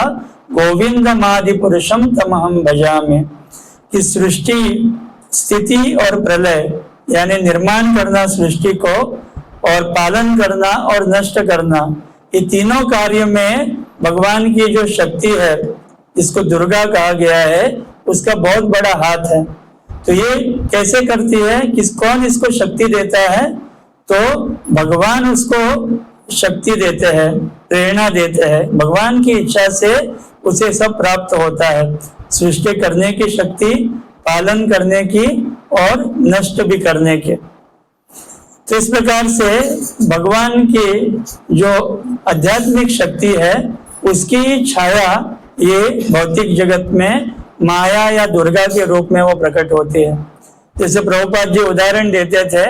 गोविंदमादि पुरुषम तमहम भजामि। कि सृष्टि स्थिति और प्रलय यानी निर्माण करना सृष्टि को और पालन करना और नष्ट करना, ये तीनों कार्य में भगवान की जो शक्ति है इसको दुर्गा कहा गया है, उसका बहुत बड़ा हाथ है। तो ये कैसे करती है, कौन इसको शक्ति देता है, तो भगवान उसको शक्ति देते हैं, प्रेरणा देते हैं। भगवान की इच्छा से उसे सब प्राप्त होता है, सृष्टि करने की शक्ति, पालन करने की और नष्ट भी करने की। तो इस प्रकार से भगवान की जो आध्यात्मिक शक्ति है उसकी छाया ये भौतिक जगत में माया या दुर्गा के रूप में वो प्रकट होती है। जैसे प्रभुपाद जी उदाहरण देते थे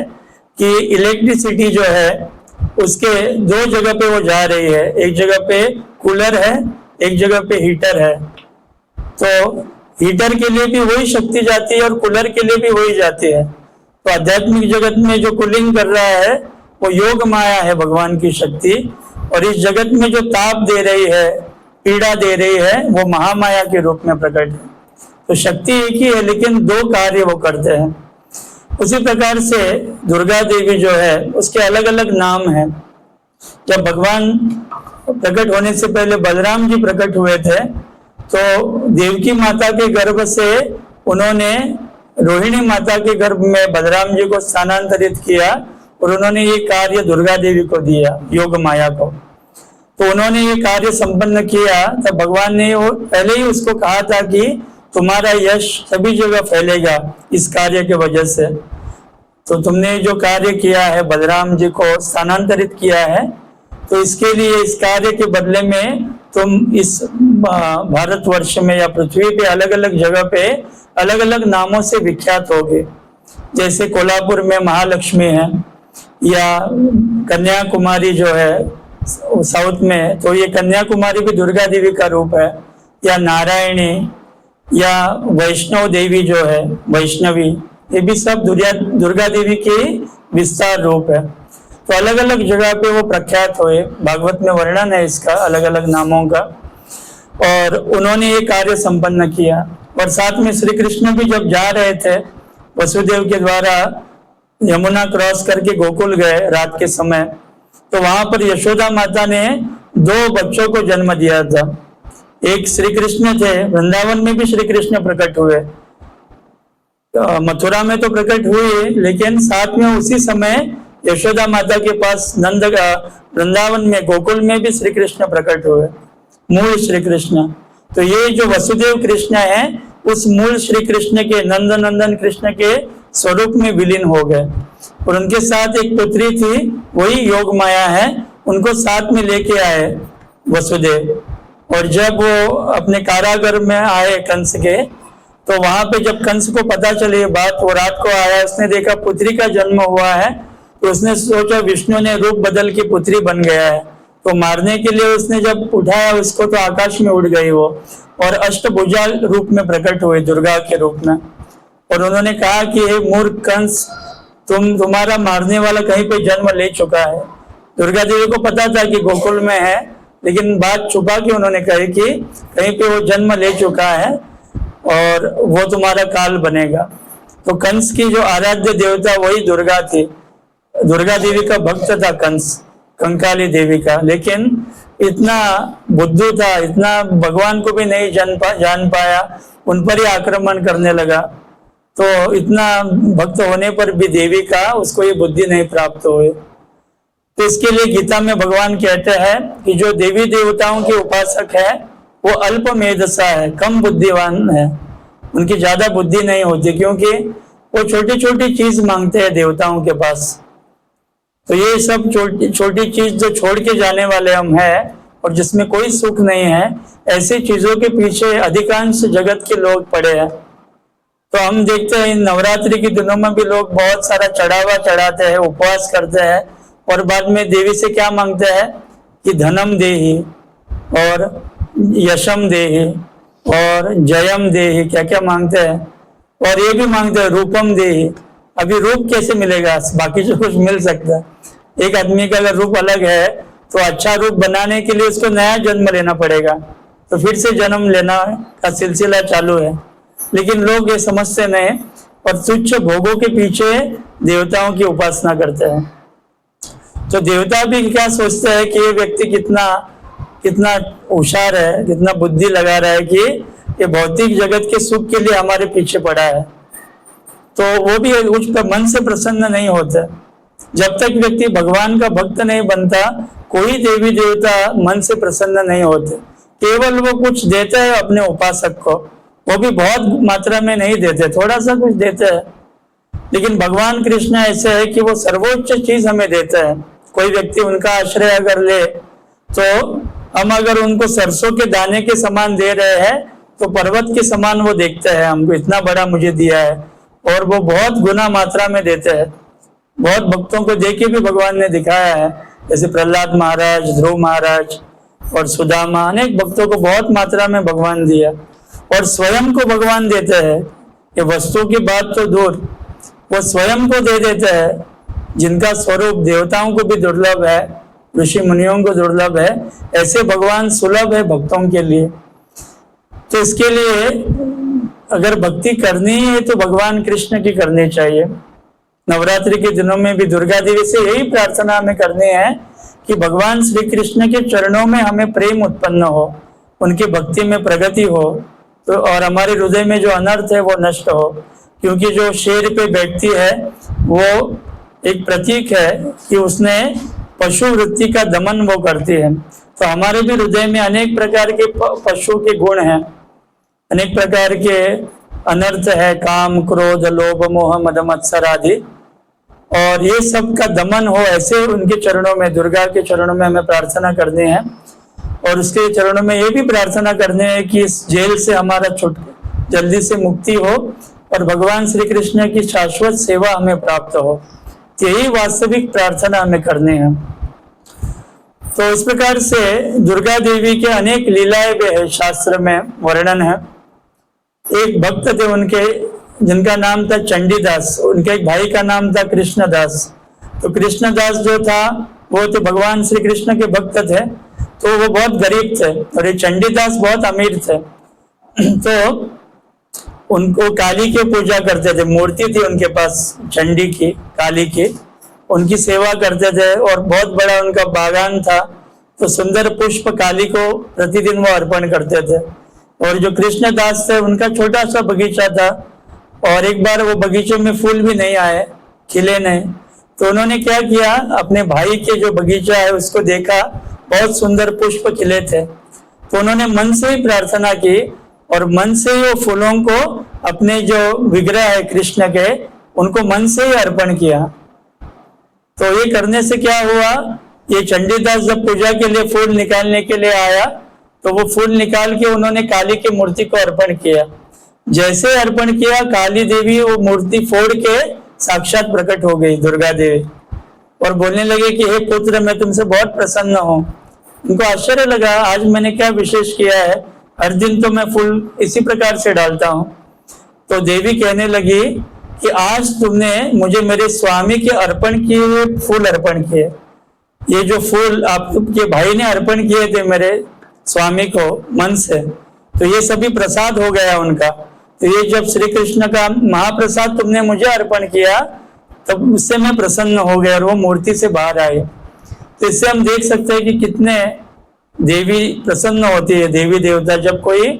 कि इलेक्ट्रिसिटी जो है उसके दो जगह पे वो जा रही है, एक जगह पे कूलर है, एक जगह पे हीटर है। तो हीटर के लिए भी वही शक्ति जाती है और कूलर के लिए भी वही जाती है। तो आध्यात्मिक जगत में जो कूलिंग कर रहा है वो योग माया है भगवान की शक्ति, और इस जगत में जो ताप दे रही है, पीड़ा दे रही है, वो महामाया के रूप में प्रकट है। तो शक्ति एक ही है लेकिन दो कार्य वो करते हैं। उसी प्रकार से दुर्गा देवी जो है उसके अलग अलग नाम हैं। जब भगवान प्रकट होने से पहले बलराम जी प्रकट हुए थे तो देवकी माता के गर्भ से उन्होंने रोहिणी माता के गर्भ में बलराम जी को स्थानांतरित किया और उन्होंने ये कार्य दुर्गा देवी को दिया, योग माया को। तो उन्होंने ये कार्य संपन्न किया, तब भगवान ने वो पहले ही उसको कहा था कि तुम्हारा यश सभी जगह फैलेगा इस कार्य के वजह से। तो तुमने जो कार्य किया है, बलराम जी को स्थानांतरित किया है, तो इसके लिए इस कार्य के बदले में तुम इस भारतवर्ष में या पृथ्वी पे अलग अलग जगह पे अलग अलग नामों से विख्यात होगे। जैसे कोल्हापुर में महालक्ष्मी है, या कन्याकुमारी जो है साउथ में, तो ये कन्याकुमारी भी दुर्गा देवी का रूप है, या नारायणी, या वैष्णव देवी जो है वैष्णवी, ये भी सब दुर्गा देवी के विस्तार रूप है। तो अलग अलग जगह पे वो प्रख्यात हुए, भागवत में वर्णन है इसका अलग अलग नामों का, और उन्होंने ये कार्य संपन्न किया। और साथ में श्री कृष्ण भी जब जा रहे थे वसुदेव के द्वारा यमुना क्रॉस करके गोकुल गए रात के समय, तो वहां पर यशोदा माता ने दो बच्चों को जन्म दिया था। एक श्री कृष्ण थे, वृंदावन में भी श्री कृष्ण प्रकट हुए, मथुरा में तो प्रकट हुए, लेकिन साथ में उसी समय यशोदा माता के पास नंद वृंदावन में गोकुल में भी श्री कृष्ण प्रकट हुए, मूल श्री कृष्ण। तो ये जो वसुदेव कृष्ण है उस मूल श्री कृष्ण के, नंद नंदन कृष्ण के स्वरूप में विलीन हो गए। और उनके साथ एक पुत्री थी, वही योग माया है, उनको साथ में लेके आए वसुदेव। और जब वो अपने कारागार में आए कंस के, तो वहां पे जब कंस को पता चली बात, वो रात को आया, उसने देखा पुत्री का जन्म हुआ है, तो उसने सोचा विष्णु ने रूप बदल के पुत्री बन गया है, तो मारने के लिए उसने जब उठाया उसको तो आकाश में उड़ गई वो, और अष्टभुजा रूप में प्रकट हुई दुर्गा के रूप में। और उन्होंने कहा कि हे मूर्ख कंस, तुम्हारा मारने वाला कहीं पे जन्म ले चुका है। दुर्गा देवी को पता था कि गोकुल में है, लेकिन बात छुपा के उन्होंने कही कि कहीं पे वो जन्म ले चुका है और वो तुम्हारा काल बनेगा। तो कंस की जो आराध्य देवता वही दुर्गा थी, दुर्गा देवी का भक्त था कंस, कंकाली देवी का, लेकिन इतना बुद्धू था, इतना भगवान को भी नहीं जान पाया, उन पर ही आक्रमण करने लगा। तो इतना भक्त होने पर भी देवी का उसको ये बुद्धि नहीं प्राप्त हुई। तो इसके लिए गीता में भगवान कहते हैं कि जो देवी देवताओं के उपासक है वो अल्प मेधसा है, कम बुद्धिवान है, उनकी ज्यादा बुद्धि नहीं होती, क्योंकि वो छोटी छोटी चीज मांगते हैं देवताओं के पास। तो ये सब छोटी छोटी चीज जो छोड़ के जाने वाले हम हैं और जिसमें कोई सुख नहीं है, ऐसी चीजों के पीछे अधिकांश जगत के लोग पड़े हैं। तो हम देखते हैं इन नवरात्रि के दिनों में भी लोग बहुत सारा चढ़ावा चढ़ाते हैं, उपवास करते हैं और बाद में देवी से क्या मांगते हैं कि धनम देहि और यशम देहि और जयम देहि, क्या क्या मांगते हैं। और ये भी मांगते हैं रूपम देहि। अभी रूप कैसे मिलेगा, बाकी जो कुछ मिल सकता है। एक आदमी का अगर रूप अलग है तो अच्छा रूप बनाने के लिए उसको नया जन्म लेना पड़ेगा, तो फिर से जन्म लेना का सिलसिला चालू है। लेकिन लोग ये समझते नहीं और तुच्छ भोगों के पीछे देवताओं की उपासना करते हैं। तो देवता भी क्या सोचते हैं कि ये व्यक्ति कितना कितना होशियार है, कितना बुद्धि लगा रहा है कि ये भौतिक जगत के सुख के लिए हमारे पीछे पड़ा है। तो वो भी उस पर मन से प्रसन्न नहीं होता। जब तक व्यक्ति भगवान का भक्त नहीं बनता, कोई देवी देवता मन से प्रसन्न नहीं होते। केवल वो कुछ देते हैं अपने उपासक को, वो भी बहुत मात्रा में नहीं देते, थोड़ा सा कुछ देते हैं। लेकिन भगवान कृष्ण ऐसे है कि वो सर्वोच्च चीज हमें देते हैं। कोई व्यक्ति उनका आश्रय अगर ले तो हम अगर उनको सरसों के दाने के समान दे रहे हैं तो पर्वत के समान वो देखते हैं हमको, इतना बड़ा मुझे दिया है, और वो बहुत गुना मात्रा में देते हैं। बहुत भक्तों को देके भी भगवान ने दिखाया है, जैसे प्रहलाद महाराज, ध्रुव महाराज और सुदामा, अनेक भक्तों को बहुत मात्रा में भगवान दिया। और स्वयं को भगवान देते हैं, ये वस्तु की बात तो दूर, वो स्वयं को दे देते हैं, जिनका स्वरूप देवताओं को भी दुर्लभ है, ऋषि मुनियों को दुर्लभ है, ऐसे भगवान सुलभ है भक्तों के लिए। तो इसके लिए अगर भक्ति करनी है तो भगवान कृष्ण की करनी चाहिए। नवरात्रि के दिनों में भी दुर्गा देवी से यही प्रार्थना हमें करनी है कि भगवान श्री कृष्ण के चरणों में हमें प्रेम उत्पन्न हो, उनकी भक्ति में प्रगति हो, तो और हमारे हृदय में जो अनर्थ है वो नष्ट हो। क्योंकि जो शेर पे बैठती है वो एक प्रतीक है कि उसने पशु वृत्ति का दमन वो करती है। तो हमारे भी हृदय में अनेक प्रकार के पशु के गुण हैं, अनेक प्रकार के अनर्थ है, काम, क्रोध, लोभ, मोह, मद, मत्सर आदि, और ये सब का दमन हो, ऐसे उनके चरणों में, दुर्गा के चरणों में हमें प्रार्थना करनी है। और उसके चरणों में ये भी प्रार्थना करनी है कि इस जेल से हमारा जल्दी से मुक्ति हो और भगवान श्री कृष्ण की शाश्वत सेवा हमें प्राप्त हो। यही वास्तविक प्रार्थना हमें करनी है। तो इस प्रकार से दुर्गा देवी के अनेक लीलाएं भी है, शास्त्र में वर्णन है। एक भक्त थे उनके, जिनका नाम था चंडीदास, उनके एक भाई का नाम था कृष्णदास। तो कृष्णदास जो था वो तो भगवान श्री कृष्ण के भक्त थे, तो वो बहुत गरीब थे, और ये चंडीदास बहुत अमीर थे। तो उनको काली की पूजा करते थे, मूर्ति थी उनके पास चंडी की, काली की, उनकी सेवा करते थे, और बहुत बड़ा उनका बागान था। तो सुंदर पुष्प काली को प्रतिदिन वो अर्पण करते थे। और जो कृष्णदास थे उनका छोटा सा बगीचा था, और एक बार वो बगीचे में फूल भी नहीं आए, खिले नहीं। तो उन्होंने क्या किया, अपने भाई के जो बगीचा है उसको देखा, बहुत सुंदर पुष्प खिले थे। तो उन्होंने मन से ही प्रार्थना की और मन से ही वो फूलों को अपने जो विग्रह है कृष्ण के, उनको मन से ही अर्पण किया। तो ये करने से क्या हुआ, ये चंडीदास जब पूजा के लिए फूल निकालने के लिए आया तो वो फूल निकाल के उन्होंने काली की मूर्ति को अर्पण किया। जैसे अर्पण किया, काली देवी वो मूर्ति फोड़ के साक्षात प्रकट हो गई दुर्गा देवी, और बोलने लगे कि हे पुत्र, मैं तुमसे बहुत प्रसन्न हूँ। उनको आश्चर्य लगा, आज मैंने क्या विशेष किया है, हर दिन तो मैं फूल इसी प्रकार से डालता हूँ। तो देवी कहने लगी कि आज तुमने मुझे मेरे स्वामी के अर्पण किए हुए फूल अर्पण किए। ये जो फूल आपके भाई ने अर्पण किए थे मेरे स्वामी को मन से, तो ये सभी प्रसाद हो गया उनका। तो ये जब श्री कृष्ण का महाप्रसाद तुमने मुझे अर्पण किया, तब उससे मैं प्रसन्न हो गया और वो मूर्ति से बाहर आई। तो इससे हम देख सकते हैं कि कितने देवी प्रसन्न होती है, देवी देवता, जब कोई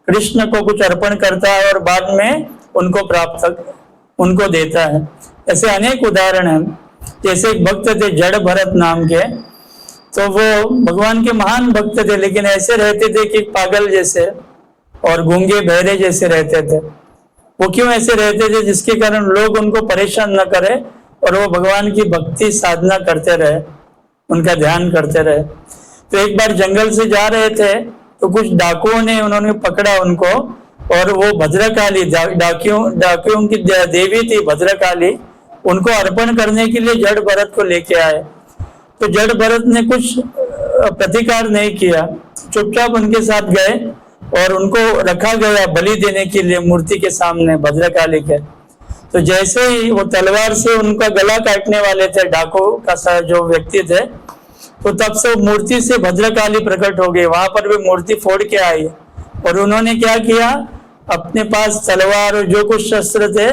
कृष्ण को कुछ अर्पण करता है और बाद में उनको प्राप्त उनको देता है। ऐसे अनेक उदाहरण हैं। जैसे एक भक्त थे जड़ भरत नाम के, तो वो भगवान के महान भक्त थे, लेकिन ऐसे रहते थे कि पागल जैसे और गूंगे बहरे जैसे रहते थे। वो क्यों ऐसे रहते थे? जिसके कारण लोग उनको परेशान न करे और वो भगवान की भक्ति साधना करते रहे, उनका ध्यान करते रहे। तो एक बार जंगल से जा रहे थे तो कुछ डाकुओं ने उन्होंने पकड़ा उनको, और वो भद्रकाली डाकुओं की देवी थी भद्रकाली, उनको अर्पण करने के लिए जड़ भरत को लेके आए। तो जड़ भरत ने कुछ प्रतिकार नहीं किया, चुपचाप उनके साथ गए और उनको रखा गया बलि देने के लिए मूर्ति के सामने भद्रकाली के। तो जैसे ही वो तलवार से उनका गला काटने वाले थे डाकू का जो व्यक्ति थे, तो तब से मूर्ति से भद्रकाली प्रकट हो गई। वहां पर भी मूर्ति फोड़ के आई और उन्होंने क्या किया, अपने पास तलवार और जो कुछ शस्त्र थे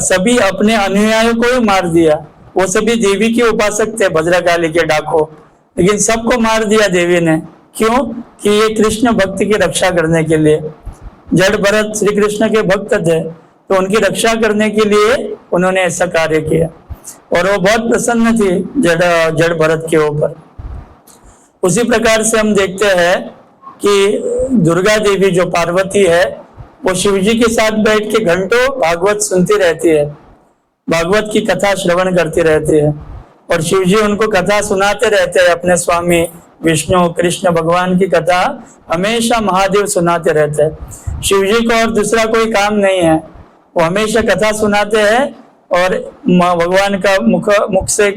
सभी अपने अनुयायियों को ही मार दिया। वो सभी देवी के उपासक थे भद्रकाली के डाकू, लेकिन सबको मार दिया देवी ने। क्यों? कि ये कृष्ण भक्त की रक्षा करने के लिए। जड़ भरत श्री कृष्ण के भक्त थे, तो उनकी रक्षा करने के लिए उन्होंने ऐसा कार्य किया और वो बहुत प्रसन्न थी जड़ भरत के ऊपर। उसी प्रकार से हम देखते हैं कि दुर्गा देवी जो पार्वती है, वो शिव जी के साथ बैठ के घंटों भागवत सुनती रहती है, भागवत की कथा श्रवण करती रहती है और शिव जी उनको कथा सुनाते रहते हैं। अपने स्वामी विष्णु कृष्ण भगवान की कथा हमेशा महादेव सुनाते रहते हैं। शिव जी को और दूसरा कोई काम नहीं है, वो हमेशा कथा सुनाते हैं और भगवान का मुख से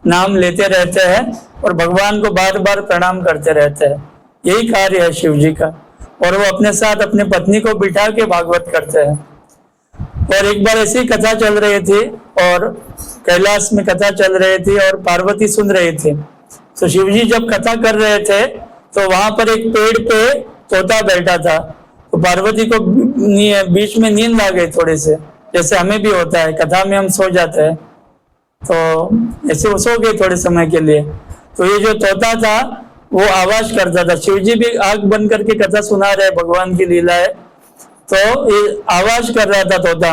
नाम लेते रहते हैं और भगवान को बार बार प्रणाम करते रहते हैं। यही कार्य है शिव जी का। और वो अपने साथ अपने पत्नी को बिठा के भागवत करते हैं। और एक बार ऐसी कथा चल रही थी और कैलाश में कथा चल रही थी और पार्वती सुन रही थी। तो शिव जी जब कथा कर रहे थे तो वहां पर एक पेड़ पे तोता बैठा था। तो पार्वती को बीच में नींद आ गई थोड़े से, जैसे हमें भी होता है, कथा में हम सो जाते हैं, तो ऐसे वो सो गए थोड़े समय के लिए। तो ये जो तोता था वो आवाज करता था। शिव जी भी आंख बंद करके कथा सुना रहे भगवान की लीला है, तो ये आवाज कर रहा था तोता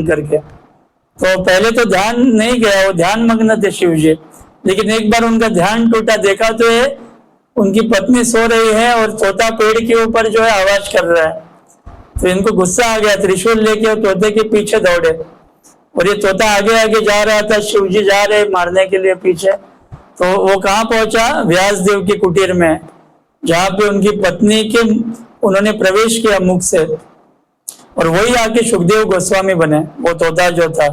करके। तो पहले तो ध्यान नहीं गया, वो ध्यान मग्न थे शिव जी, लेकिन एक बार उनका ध्यान टूटा, देखा तो ये उनकी पत्नी सो रही है और तोता पेड़ के ऊपर जो है आवाज कर रहा है। तो इनको गुस्सा आ गया, त्रिशूल लेके और तोते के पीछे दौड़े और ये तोता आगे आगे जा रहा था, शिव जी जा रहे मारने के लिए पीछे। तो वो कहाँ पहुंचा? व्यास देव की कुटीर में, जहाँ पे उनकी पत्नी के उन्होंने प्रवेश किया मुख से, और वही आके सुखदेव गोस्वामी बने। वो तोता जो था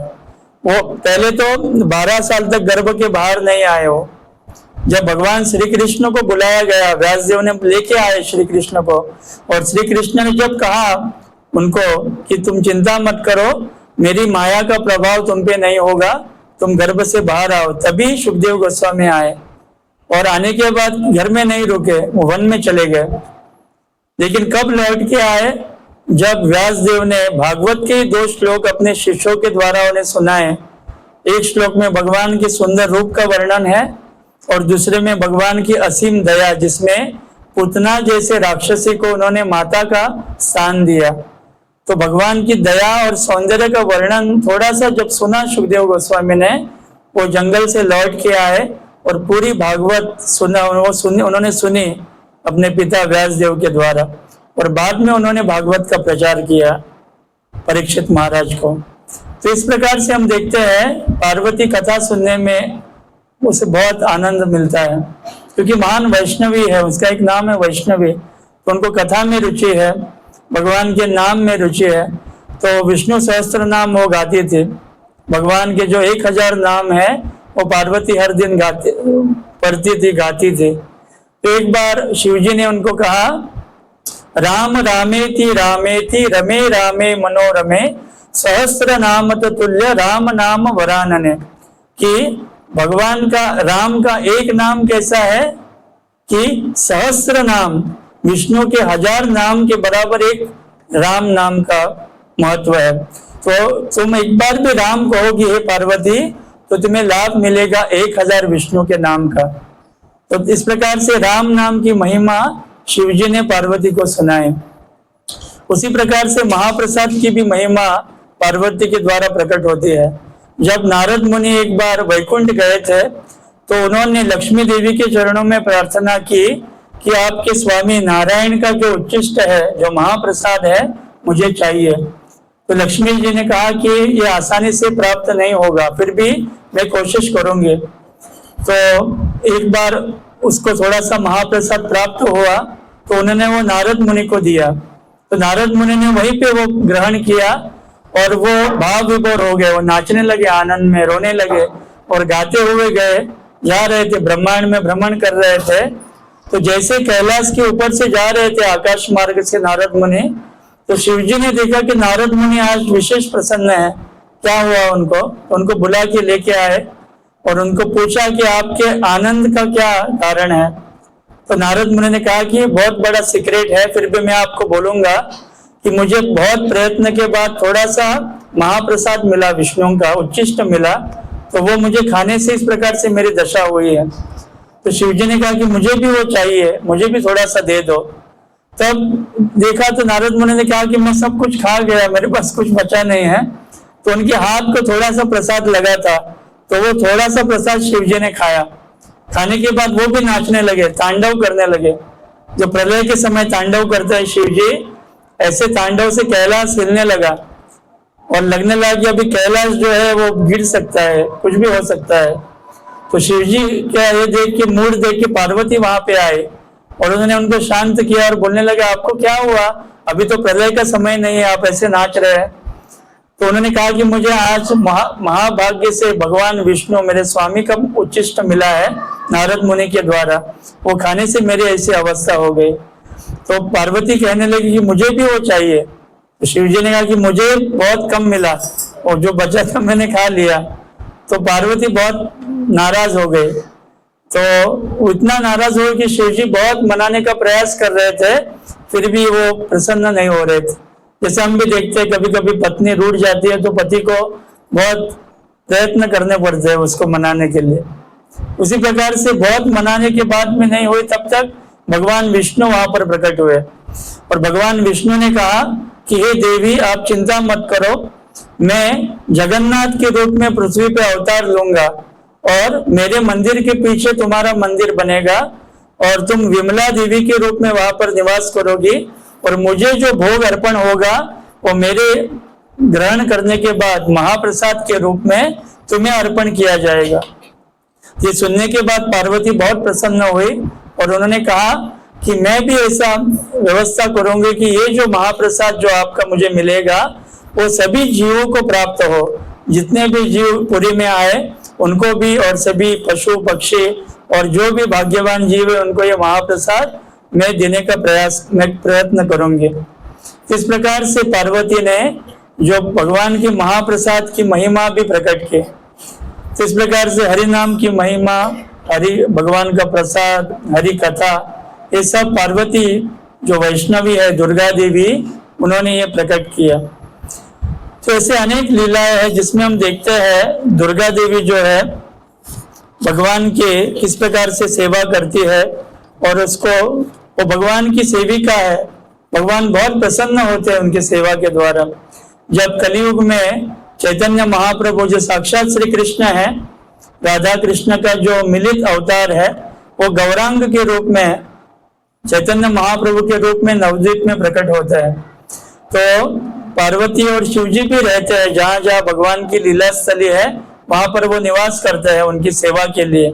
वो पहले तो 12 साल तक गर्भ के बाहर नहीं आए। हो जब भगवान श्री कृष्ण को बुलाया गया, व्यासदेव ने लेके आए श्री कृष्ण को, और श्री कृष्ण ने जब कहा उनको कि तुम चिंता मत करो, मेरी माया का प्रभाव तुम पे नहीं होगा, तुम गर्भ से बाहर आओ, तभी सुखदेव गोस्वामी आए। और आने के बाद घर में नहीं रुके, वो वन में चले गए। लेकिन कब लौट के आए? जब व्यासदेव ने भागवत के 2 श्लोक अपने शिष्यों के द्वारा उन्हें सुनाए। एक श्लोक में भगवान के सुंदर रूप का वर्णन है और दूसरे में भगवान की असीम दया, जिसमें पुतना जैसे राक्षसी को उन्होंने माता का स्थान दिया। तो भगवान की दया और सौंदर्य का वर्णन थोड़ा सा जब सुना सुखदेव गोस्वामी ने, वो जंगल से लौट के आए और पूरी भागवत उन्होंने सुनी अपने पिता व्यासदेव के द्वारा, और बाद में उन्होंने भागवत का प्रचार किया परीक्षित महाराज को। तो इस प्रकार से हम देखते हैं पार्वती कथा सुनने में उसे बहुत आनंद मिलता है, क्योंकि महान वैष्णवी है, उसका एक नाम है वैष्णवी। तो उनको कथा में रुचि है, भगवान के नाम में रुचि है। तो विष्णु सहस्त्र नाम वो गाती थी, भगवान के जो 1000 नाम है वो पार्वती हर दिन पढ़ती थी, गाती थी। तो एक बार शिवजी ने उनको कहा, राम रामेति रामेति रमे रामे मनोरमे सहस्त्र नाम तुल्य राम नाम वरानने, कि भगवान का राम का एक नाम कैसा है कि सहस्त्र नाम, विष्णु के 1000 नाम के बराबर एक राम नाम का महत्व है। तो तुम एक बार भी राम कहोगी हे पार्वती, तो तुम्हें लाभ मिलेगा 1000 विष्णु के नाम का। तो इस प्रकार से राम नाम की महिमा शिवजी ने पार्वती को सुनाई। उसी प्रकार से महाप्रसाद की भी महिमा पार्वती के द्वारा प्रकट होती है। जब नारद मुनि एक बार वैकुंठ गए थे, तो उन्होंने लक्ष्मी देवी के चरणों में प्रार्थना की कि आपके स्वामी नारायण का जो उच्चिष्ट है, जो महाप्रसाद है, मुझे चाहिए। तो लक्ष्मी जी ने कहा कि ये आसानी से प्राप्त नहीं होगा, फिर भी मैं कोशिश करूंगी। तो एक बार उसको थोड़ा सा महाप्रसाद प्राप्त हुआ तो उन्होंने वो नारद मुनि को दिया। तो नारद मुनि ने वहीं पे वो ग्रहण किया और वो भाव विभोर हो गए, वो नाचने लगे, आनंद में रोने लगे और गाते हुए गए, जा रहे थे, ब्रह्मांड में भ्रमण कर रहे थे। तो जैसे कैलाश के ऊपर से जा रहे थे आकाश मार्ग से नारद मुनि, तो शिव जी ने देखा कि नारद मुनि आज विशेष प्रसन्न है। क्या हुआ उनको? उनको बुला के लेके आए और उनको पूछा कि आपके आनंद का क्या कारण है। तो नारद मुनि ने कहा कि बहुत बड़ा सीक्रेट है, फिर भी मैं आपको बोलूंगा कि मुझे बहुत प्रयत्न के बाद थोड़ा सा महाप्रसाद मिला, विष्णु का उच्चिष्ट मिला, तो वो मुझे खाने से इस प्रकार से मेरी दशा हुई है। तो शिव जी ने कहा कि मुझे भी वो चाहिए, मुझे भी थोड़ा सा दे दो। तब देखा तो नारद मुनि ने कहा कि मैं सब कुछ खा गया, मेरे पास कुछ बचा नहीं है। तो उनके हाथ को थोड़ा सा प्रसाद लगा था, तो वो थोड़ा सा प्रसाद शिव जी ने खाया। खाने के बाद वो भी नाचने लगे, तांडव करने लगे। जो प्रलय के समय तांडव करते हैं शिव जी, ऐसे तांडव से कैलाश हिलने लगा और लगने लगा कि अभी कैलाश जो है वो गिर सकता है, कुछ भी हो सकता है। तो शिव जी क्या ये देख के, मूड देख के पार्वती वहां पे आए और उन्होंने उनको शांत किया और बोलने लगे, आपको क्या हुआ? अभी तो प्रलय का समय नहीं है, आप ऐसे नाच रहे हैं। तो उन्होंने कहा कि मुझे आज महाभाग्य से भगवान विष्णु मेरे स्वामी का उच्चिष्ट मिला है नारद मुनि के द्वारा, वो खाने से मेरी ऐसी अवस्था हो गई। तो पार्वती कहने लगी कि मुझे भी वो चाहिए। तो शिव जी ने कहा कि मुझे बहुत कम मिला और जो बचा था मैंने खा लिया। तो पार्वती बहुत नाराज हो गई। तो इतना नाराज हो कि शिव जी बहुत मनाने का प्रयास कर रहे थे, फिर भी वो प्रसन्न नहीं हो रहे थे। जैसे हम भी देखते हैं कभी कभी पत्नी रूठ जाती है तो पति को बहुत प्रयत्न करने पड़ते हैं उसको मनाने के लिए। उसी प्रकार से बहुत मनाने के बाद में नहीं हुई, तब तक भगवान विष्णु वहां पर प्रकट हुए और भगवान विष्णु ने कहा कि हे देवी, आप चिंता मत करो, मैं जगन्नाथ के रूप में पृथ्वी पे अवतार लूंगा और मेरे मंदिर के पीछे तुम्हारा मंदिर बनेगा और तुम विमला देवी के रूप में वहां पर निवास करोगी और मुझे जो भोग अर्पण होगा वो मेरे ग्रहण करने के बाद महाप्रसाद के रूप में तुम्हें अर्पण किया जाएगा। ये सुनने के बाद पार्वती बहुत प्रसन्न हुई और उन्होंने कहा कि मैं भी ऐसा व्यवस्था करूंगी कि ये जो महाप्रसाद जो आपका मुझे मिलेगा वो सभी जीवों को प्राप्त हो, जितने भी जीव पुरी में आए उनको भी, और सभी पशु पक्षी और जो भी भाग्यवान जीव है उनको ये महाप्रसाद मैं देने का प्रयत्न करूंगी। इस प्रकार से पार्वती ने जो भगवान की महाप्रसाद की महिमा भी प्रकट की। तो इस प्रकार से हरि नाम की महिमा, हरि भगवान का प्रसाद, हरि कथा, ये सब पार्वती जो वैष्णवी है दुर्गा देवी, उन्होंने ये प्रकट किया। तो ऐसे अनेक लीलाएं हैं जिसमें हम देखते हैं दुर्गा देवी जो है भगवान के किस प्रकार से सेवा करती है और उसको, वो भगवान की सेविका है। भगवान बहुत प्रसन्न होते हैं उनकी सेवा के द्वारा। जब कलयुग में चैतन्य महाप्रभु जो साक्षात श्री कृष्ण है, राधा कृष्ण का जो मिलित अवतार है, वो गौरांग के रूप में, चैतन्य महाप्रभु के रूप में नवद्वीप में प्रकट होता है। तो पार्वती और शिव जी भी रहते हैं, जहाँ जहाँ भगवान की लीला स्थली है वहां पर वो निवास करते हैं उनकी सेवा के लिए।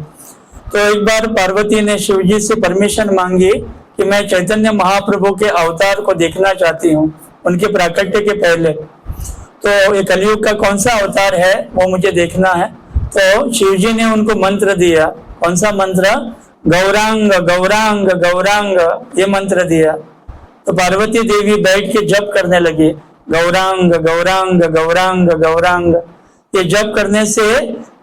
तो एक बार पार्वती ने शिव जी से परमिशन मांगी कि मैं चैतन्य महाप्रभु के अवतार को देखना चाहती हूँ, उनके प्राकट्य के पहले। तो ये कलयुग का कौन सा अवतार है वो मुझे देखना है। तो शिव जी ने उनको मंत्र दिया। कौन सा मंत्र? गौरांग गौरांग गौरांग, ये मंत्र दिया। तो पार्वती देवी बैठ के जप करने लगी, गौरांग गौरांग गौरांग गौरांग। ये जप करने से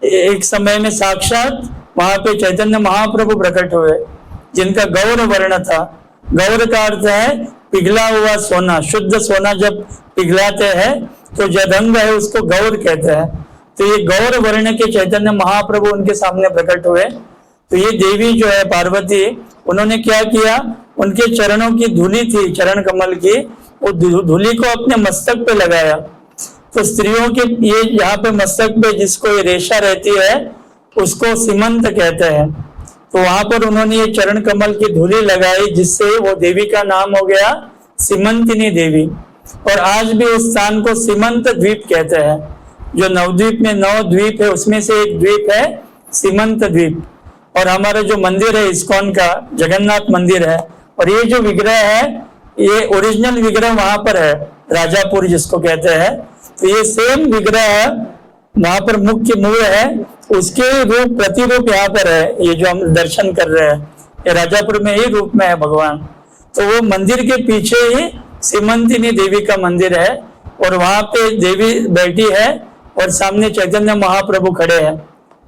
एक समय में साक्षात वहां पे चैतन्य महाप्रभु प्रकट हुए, जिनका गौर वर्ण था। गौर का अर्थ है पिघला हुआ सोना, शुद्ध सोना जब पिघलाते हैं तो जदंग है उसको गौर कहते हैं। तो ये गौर वर्ण के चैतन्य महाप्रभु उनके सामने प्रकट हुए। तो ये देवी जो है पार्वती, उन्होंने क्या किया, उनके चरणों की धूली थी, चरण कमल की, वो धूली को अपने मस्तक पे लगाया। तो स्त्रियों के ये यहाँ पे मस्तक पे जिसको ये रेशा रहती है उसको सीमंत कहते हैं। तो वहां पर उन्होंने ये चरण कमल की धूली लगाई, जिससे वो देवी का नाम हो गया सीमंतिनी देवी। और आज भी उस स्थान को सीमंत द्वीप कहते हैं। जो नवद्वीप में 9 द्वीप है उसमें से एक द्वीप है सीमंत द्वीप। और हमारा जो मंदिर है इस्कॉन का जगन्नाथ मंदिर है, और ये जो विग्रह है ये ओरिजिनल विग्रह वहां पर है, राजापुर जिसको कहते हैं। तो ये सेम विग्रह वहां पर मुख्य मूल है, उसके रूप प्रतिरूप यहाँ पर है। ये जो हम दर्शन कर रहे हैं ये राजापुर में ही रूप में है भगवान। तो वो मंदिर के पीछे ही सीमंतिनी देवी का मंदिर है, और वहां पे देवी बैठी है और सामने चैतन्य महाप्रभु खड़े हैं,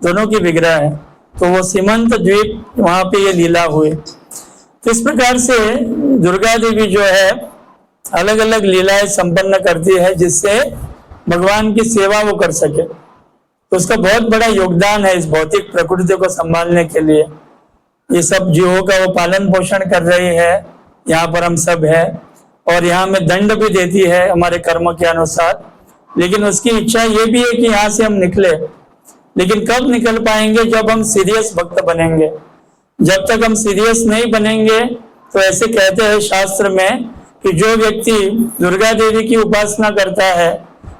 दोनों की विग्रह है। तो वो सीमंत द्वीप वहां पे ये लीला हुई। तो इस प्रकार से दुर्गा देवी जो है अलग अलग लीलाएं संपन्न करती है, जिससे भगवान की सेवा वो कर सके। तो उसका बहुत बड़ा योगदान है इस भौतिक प्रकृति को संभालने के लिए। ये सब जीवों का वो पालन पोषण कर रही है, यहाँ पर हम सब है, और यहाँ में दंड भी देती है हमारे कर्म के अनुसार। लेकिन उसकी इच्छा ये भी है कि यहाँ से हम निकले, लेकिन कब निकल पाएंगे? जब हम सीरियस भक्त बनेंगे। जब तक हम सीरियस नहीं बनेंगे, तो ऐसे कहते हैं शास्त्र में कि जो व्यक्ति दुर्गा देवी की उपासना करता है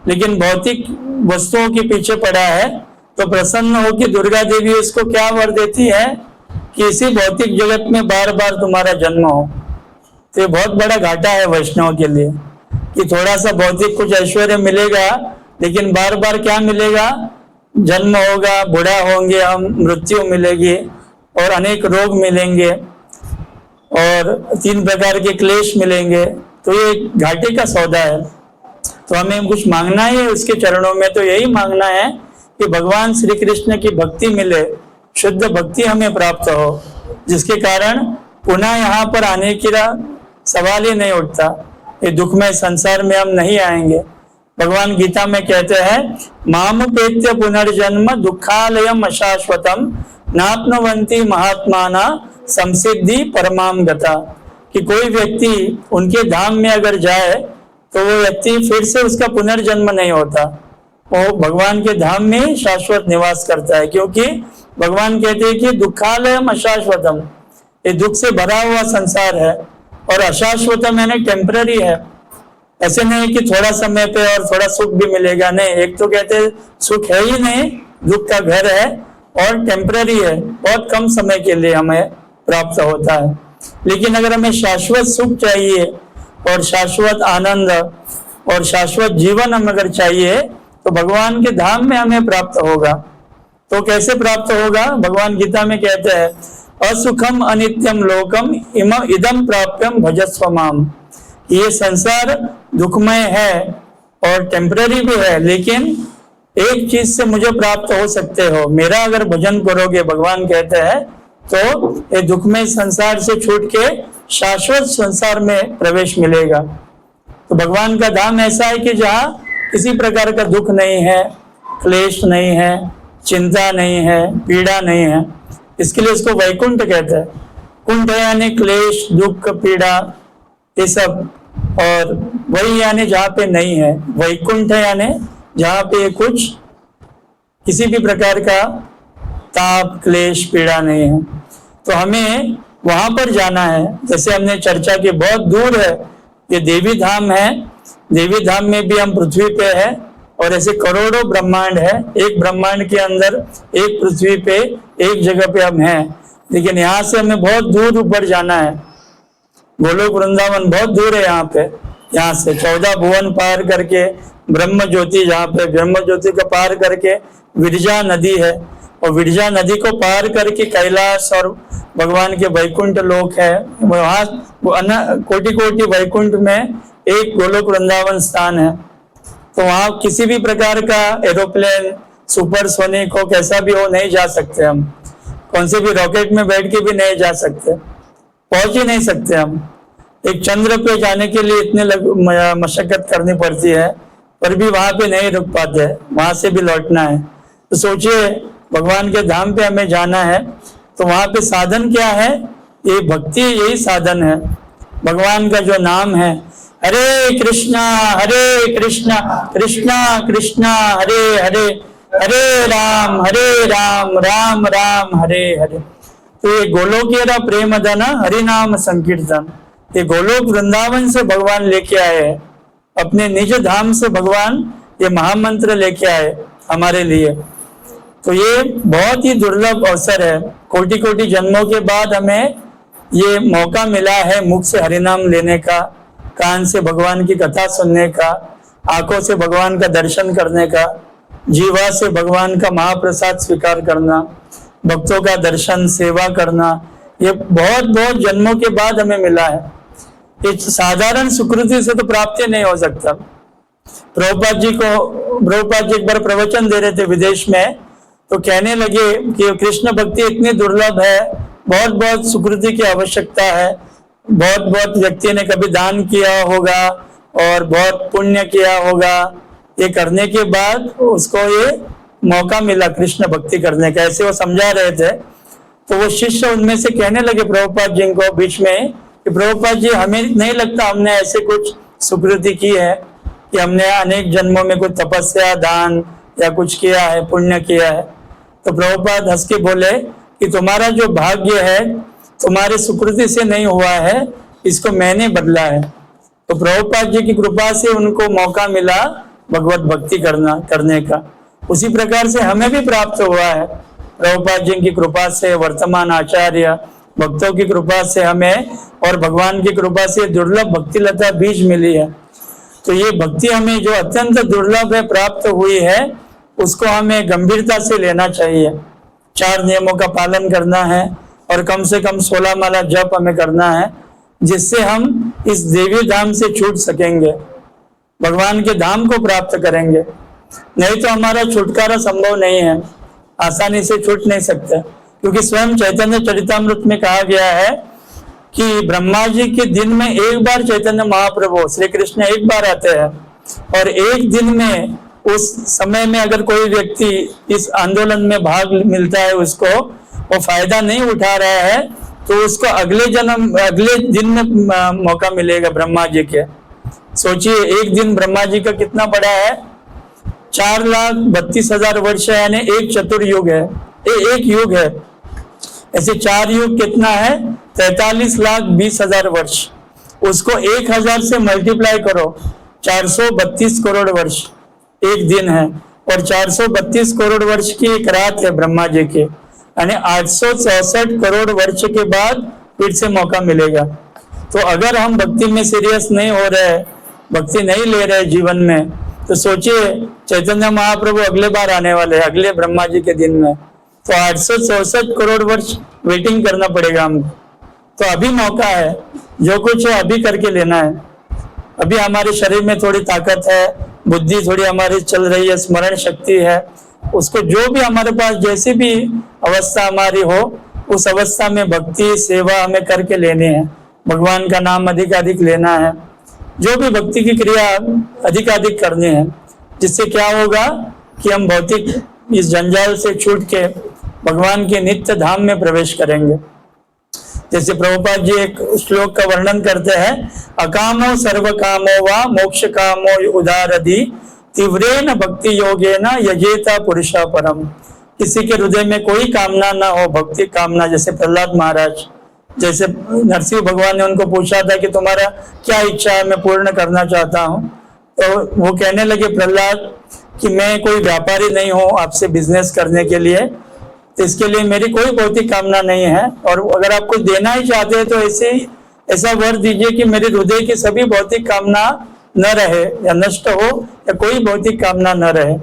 लेकिन भौतिक वस्तुओं के पीछे पड़ा है, तो प्रसन्न हो कि दुर्गा देवी उसको क्या वर देती है कि इसी भौतिक जगत में बार बार तुम्हारा जन्म हो। तो ये बहुत बड़ा घाटा है वैष्णव के लिए कि थोड़ा सा भौतिक कुछ ऐश्वर्य मिलेगा, लेकिन बार बार क्या मिलेगा? जन्म होगा, बूढ़ा होंगे हम, मृत्यु मिलेगी और अनेक रोग मिलेंगे और 3 प्रकार के क्लेश मिलेंगे। तो ये घाटे का सौदा है। तो हमें कुछ मांगना है उसके चरणों में, तो यही मांगना है कि भगवान श्री कृष्ण की भक्ति मिले, शुद्ध भक्ति हमें प्राप्त हो, जिसके कारण पुनः यहाँ पर आने की सवाल ही नहीं उठता। ये दुखमय संसार में हम नहीं आएंगे। भगवान गीता में कहते हैं मामुपेत्य पुनर्जन्म दुखालयम अशाश्वतम नाप्नुवन्ति महात्माना संसिद्धि परमाम गता। कि कोई व्यक्ति उनके धाम में अगर जाए तो वो व्यक्ति फिर से उसका पुनर्जन्म नहीं होता, वो भगवान के धाम में शाश्वत निवास करता है। क्योंकि भगवान कहते हैं कि दुखालयम अशाश्वतम, ये दुख से भरा हुआ संसार है, और अशाश्वतम यानी टेम्पररी है। ऐसे नहीं कि थोड़ा समय पे और थोड़ा सुख भी मिलेगा, नहीं। एक तो कहते हैं सुख है ही नहीं, दुख का घर है और टेम्पररी है, बहुत कम समय के लिए हमें प्राप्त होता है। लेकिन अगर हमें शाश्वत सुख चाहिए और शाश्वत आनंद और शाश्वत जीवन हम अगर चाहिए, तो भगवान के धाम में हमें प्राप्त होगा। तो कैसे प्राप्त होगा? भगवान गीता में कहते हैं असुखम अनित्यम लोकम इदम प्राप्यम भजस्व माम। ये संसार दुखमय है और टेम्पररी भी है, लेकिन एक चीज से मुझे प्राप्त हो सकते हो, मेरा अगर भजन करोगे, भगवान कहते हैं, तो ये दुखमय संसार से छूट के शाश्वत संसार में प्रवेश मिलेगा। तो भगवान का धाम ऐसा है कि जहाँ किसी प्रकार का दुख नहीं है, क्लेश नहीं है, चिंता नहीं है, पीड़ा नहीं है। इसके लिए इसको वैकुंठ कहते हैं। कुंठ यानी क्लेश, दुख, पीड़ा, ये सब, और वही यानी जहाँ पे नहीं है। वैकुंठ यानी जहाँ पे कुछ किसी भी प्रकार का ताप, क्लेश, पीड़ा नहीं है। तो हमें वहां पर जाना है। जैसे हमने चर्चा की, बहुत दूर है, ये देवी धाम है। देवी धाम में भी हम पृथ्वी पे है, और ऐसे करोड़ों ब्रह्मांड है। एक ब्रह्मांड के अंदर एक पृथ्वी पे एक जगह पे हम हैं, लेकिन यहाँ से हमें बहुत दूर ऊपर जाना है। गोलोक वृंदावन बहुत दूर है यहाँ पे। यहाँ से 14 भुवन पार करके ब्रह्म ज्योति, जहाँ पे ब्रह्म ज्योति को पार करके विरजा नदी है, और विरजा नदी को पार करके कैलाश और भगवान के वैकुंठ लोक है। वहाँ कोटि कोटि वैकुंठ में एक गोलोक वृंदावन स्थान है। तो वहाँ किसी भी प्रकार का एरोप्लेन, सुपरसोनिक हो, कैसा भी हो, नहीं जा सकते हम। कौन से भी रॉकेट में बैठ के भी नहीं जा सकते, पहुंच ही नहीं सकते हम। एक चंद्र पे जाने के लिए इतने मशक्कत करनी पड़ती है, पर भी वहां पे नहीं रुक पाते, वहां से भी लौटना है। तो सोचिए भगवान के धाम पे हमें जाना है, तो वहां पे साधन क्या है? ये भक्ति, यही साधन है। भगवान का जो नाम है, हरे कृष्णा कृष्णा कृष्णा हरे हरे, हरे राम राम राम हरे हरे। तो ये गोलोकियरा प्रेम धन हरि नाम संकीर्तन, ये गोलोक वृंदावन से भगवान लेके आए हैं, अपने निज धाम से भगवान ये महामंत्र लेके आए हमारे लिए। तो ये बहुत ही दुर्लभ अवसर है, कोटि कोटि जन्मों के बाद हमें ये मौका मिला है मुख से हरिनाम लेने का, कान से भगवान की कथा सुनने का, आंखों से भगवान का दर्शन करने का, जीवा से भगवान का महाप्रसाद स्वीकार करना, भक्तों का दर्शन सेवा करना, ये बहुत बहुत जन्मों के बाद हमें मिला है। ये साधारण सुकृति से तो प्राप्ति नहीं हो सकता। प्रभुपाद जी एक बार प्रवचन दे रहे थे विदेश में, तो कहने लगे कि कृष्ण भक्ति इतनी दुर्लभ है, बहुत बहुत सुकृति की आवश्यकता है, बहुत बहुत व्यक्ति ने कभी दान किया होगा और बहुत पुण्य किया होगा, ये करने के बाद उसको ये मौका मिला कृष्ण भक्ति करने का। ऐसे वो समझा रहे थे, तो वो शिष्य उनमें से कहने लगे प्रभुपाद जी को बीच में कि प्रभुपाद जी हमें नहीं लगता हमने ऐसे कुछ सुकृति की है कि हमने अनेक जन्मों में कुछ तपस्या दान या कुछ किया है, पुण्य किया है। तो प्रभुपाद हंस के बोले कि तुम्हारा जो भाग्य है तुम्हारे सुकृति से नहीं हुआ है, इसको मैंने बदला है। तो प्रभुपाद जी की कृपा से उनको मौका मिला भगवत भक्ति करने का। उसी प्रकार से हमें भी प्राप्त हुआ है प्रभुपाद जी की कृपा से, वर्तमान आचार्य भक्तों की कृपा से हमें और भगवान की कृपा से दुर्लभ भक्ति लता बीज मिली है। तो ये भक्ति हमें जो अत्यंत दुर्लभ है प्राप्त हुई है, उसको हमें गंभीरता से लेना चाहिए। 4 नियमों का पालन करना है और कम से कम 16 माला जप हमें करना है, जिससे हम इस देवी धाम से छूट सकेंगे, भगवान के धाम को प्राप्त करेंगे। नहीं तो हमारा छुटकारा संभव नहीं है, आसानी से छूट नहीं सकते, क्योंकि स्वयं चैतन्य चरितामृत में कहा गया है कि ब्रह्मा जी के दिन में एक बार चैतन्य महाप्रभु श्री कृष्ण एक बार आते हैं, और एक दिन में उस समय में अगर कोई व्यक्ति इस आंदोलन में भाग मिलता है, उसको वो फायदा नहीं उठा रहा है, तो उसको अगले दिन में मौका मिलेगा ब्रह्मा जी के। सोचिए एक दिन ब्रह्मा जी का कितना बड़ा है, 4,32,000 वर्ष है, यानी एक चतुर्युग है, एक युग है। ऐसे 4 युग कितना है, 43,20,000 वर्ष। उसको 1000 से मल्टीप्लाई करो, 432 करोड़ वर्ष एक दिन है, और 432 करोड़ वर्ष की एक रात है ब्रह्मा जी की, यानी 864 करोड़ वर्ष के बाद फिर से मौका मिलेगा। तो अगर हम भक्ति में सीरियस नहीं हो रहे, भक्ति नहीं ले रहे जीवन में, तो सोचिए चैतन्य महाप्रभु अगले बार आने वाले हैं, अगले ब्रह्मा जी के दिन में, तो 864 करोड़ वर्ष वेटिंग करना पड़ेगा हमको। तो अभी मौका है, जो कुछ है अभी करके लेना है। अभी हमारे शरीर में थोड़ी ताकत है, बुद्धि थोड़ी हमारी चल रही है, स्मरण शक्ति है, उसको जो भी हमारे पास जैसी भी अवस्था हमारी हो, उस अवस्था में भक्ति सेवा हमें करके लेनी है, भगवान का नाम अधिकाधिक लेना है, जो भी भक्ति की क्रिया अधिकाधिक करनी है, जिससे क्या होगा कि हम भौतिक इस जंजाल से छूट के भगवान के नित्य धाम में प्रवेश करेंगे। जैसे प्रभुपाद जी एक श्लोक का वर्णन करते हैं, अकामो सर्व कामो वा मोक्ष कामो उदारधि तीव्रेन भक्ति योगेन यजेता पुरुषा परम। किसी के हृदय में कोई कामना ना हो, भक्ति कामना, जैसे प्रहलाद महाराज, जैसे नरसिंह भगवान ने उनको पूछा था कि तुम्हारा क्या इच्छा है, मैं पूर्ण करना चाहता हूँ। तो वो कहने लगे प्रहलाद कि मैं कोई व्यापारी नहीं हूँ आपसे बिजनेस करने के लिए, तो इसके लिए मेरी कोई भौतिक कामना नहीं है, और अगर आप कुछ देना ही चाहते हैं तो ऐसा वर दीजिए कि मेरे हृदय की सभी भौतिक कामना न रहे या नष्ट हो, या कोई भौतिक कामना न रहे।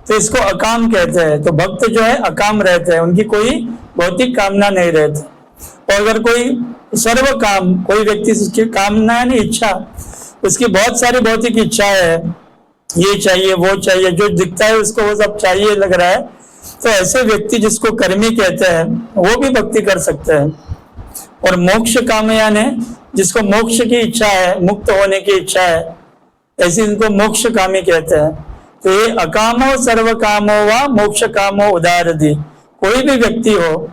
तो इसको अकाम कहते हैं। तो भक्त जो है अकाम रहते हैं, उनकी कोई भौतिक कामना नहीं रहती। और अगर कोई सर्व काम, कोई व्यक्ति उसकी कामना है ना, इच्छा, उसकी बहुत सारी भौतिक इच्छाएं है, ये चाहिए वो चाहिए, जो दिखता है उसको वो सब चाहिए लग रहा है, तो ऐसे व्यक्ति जिसको कर्मी कहते हैं वो भी भक्ति कर सकते हैं। और मोक्ष काम यानी जिसको मोक्ष की इच्छा है, मुक्त होने की इच्छा है, ऐसे इनको मोक्ष कामी कहते हैं। तो ये अकामो सर्व कामो वा मोक्ष कामो उदारधि, कोई भी व्यक्ति हो,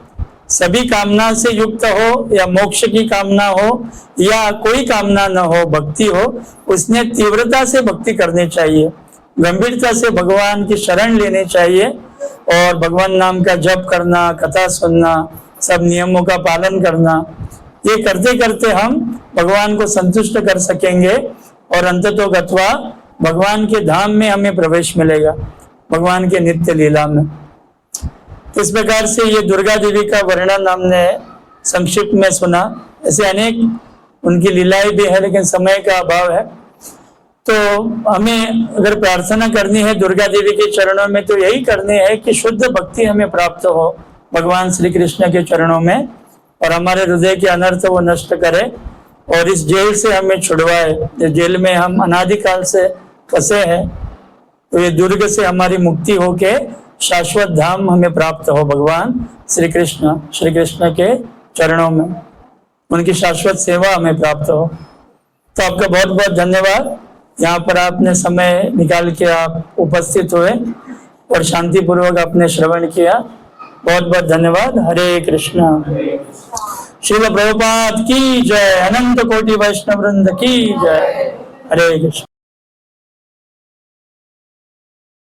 सभी कामना से युक्त हो या मोक्ष की कामना हो या कोई कामना न हो, भक्ति हो, उसने तीव्रता से भक्ति करनी चाहिए। गंभीरता से भगवान की शरण लेनी चाहिए और भगवान नाम का जप करना, कथा सुनना, सब नियमों का पालन करना, ये करते करते हम भगवान को संतुष्ट कर सकेंगे और अंततो गत्वा भगवान के धाम में हमें प्रवेश मिलेगा, भगवान के नित्य लीला में। इस प्रकार से ये दुर्गा देवी का वर्णन हमने संक्षिप्त में सुना। ऐसे अनेक उनकी लीलाएं भी है, लेकिन समय का अभाव है। तो हमें अगर प्रार्थना करनी है दुर्गा देवी के चरणों में तो यही करनी है कि शुद्ध भक्ति हमें प्राप्त हो भगवान श्री कृष्ण के चरणों में, और हमारे हृदय के अनर्थ वो नष्ट करे और इस जेल से हमें छुड़वाए। इस जेल में हम अनादिकाल से फंसे हैं, तो ये दुर्ग से हमारी मुक्ति होके शाश्वत धाम हमें प्राप्त हो भगवान श्री कृष्ण के चरणों में, उनकी शाश्वत सेवा हमें प्राप्त हो। तो आपका बहुत बहुत धन्यवाद, यहाँ पर आपने समय निकाल के आप उपस्थित हुए और शांति पूर्वक आपने श्रवण किया। बहुत बहुत धन्यवाद। हरे कृष्णा। श्रील प्रभुपाद की जय, अनंत कोटि वैष्णव वृंद की जय। हरे कृष्ण।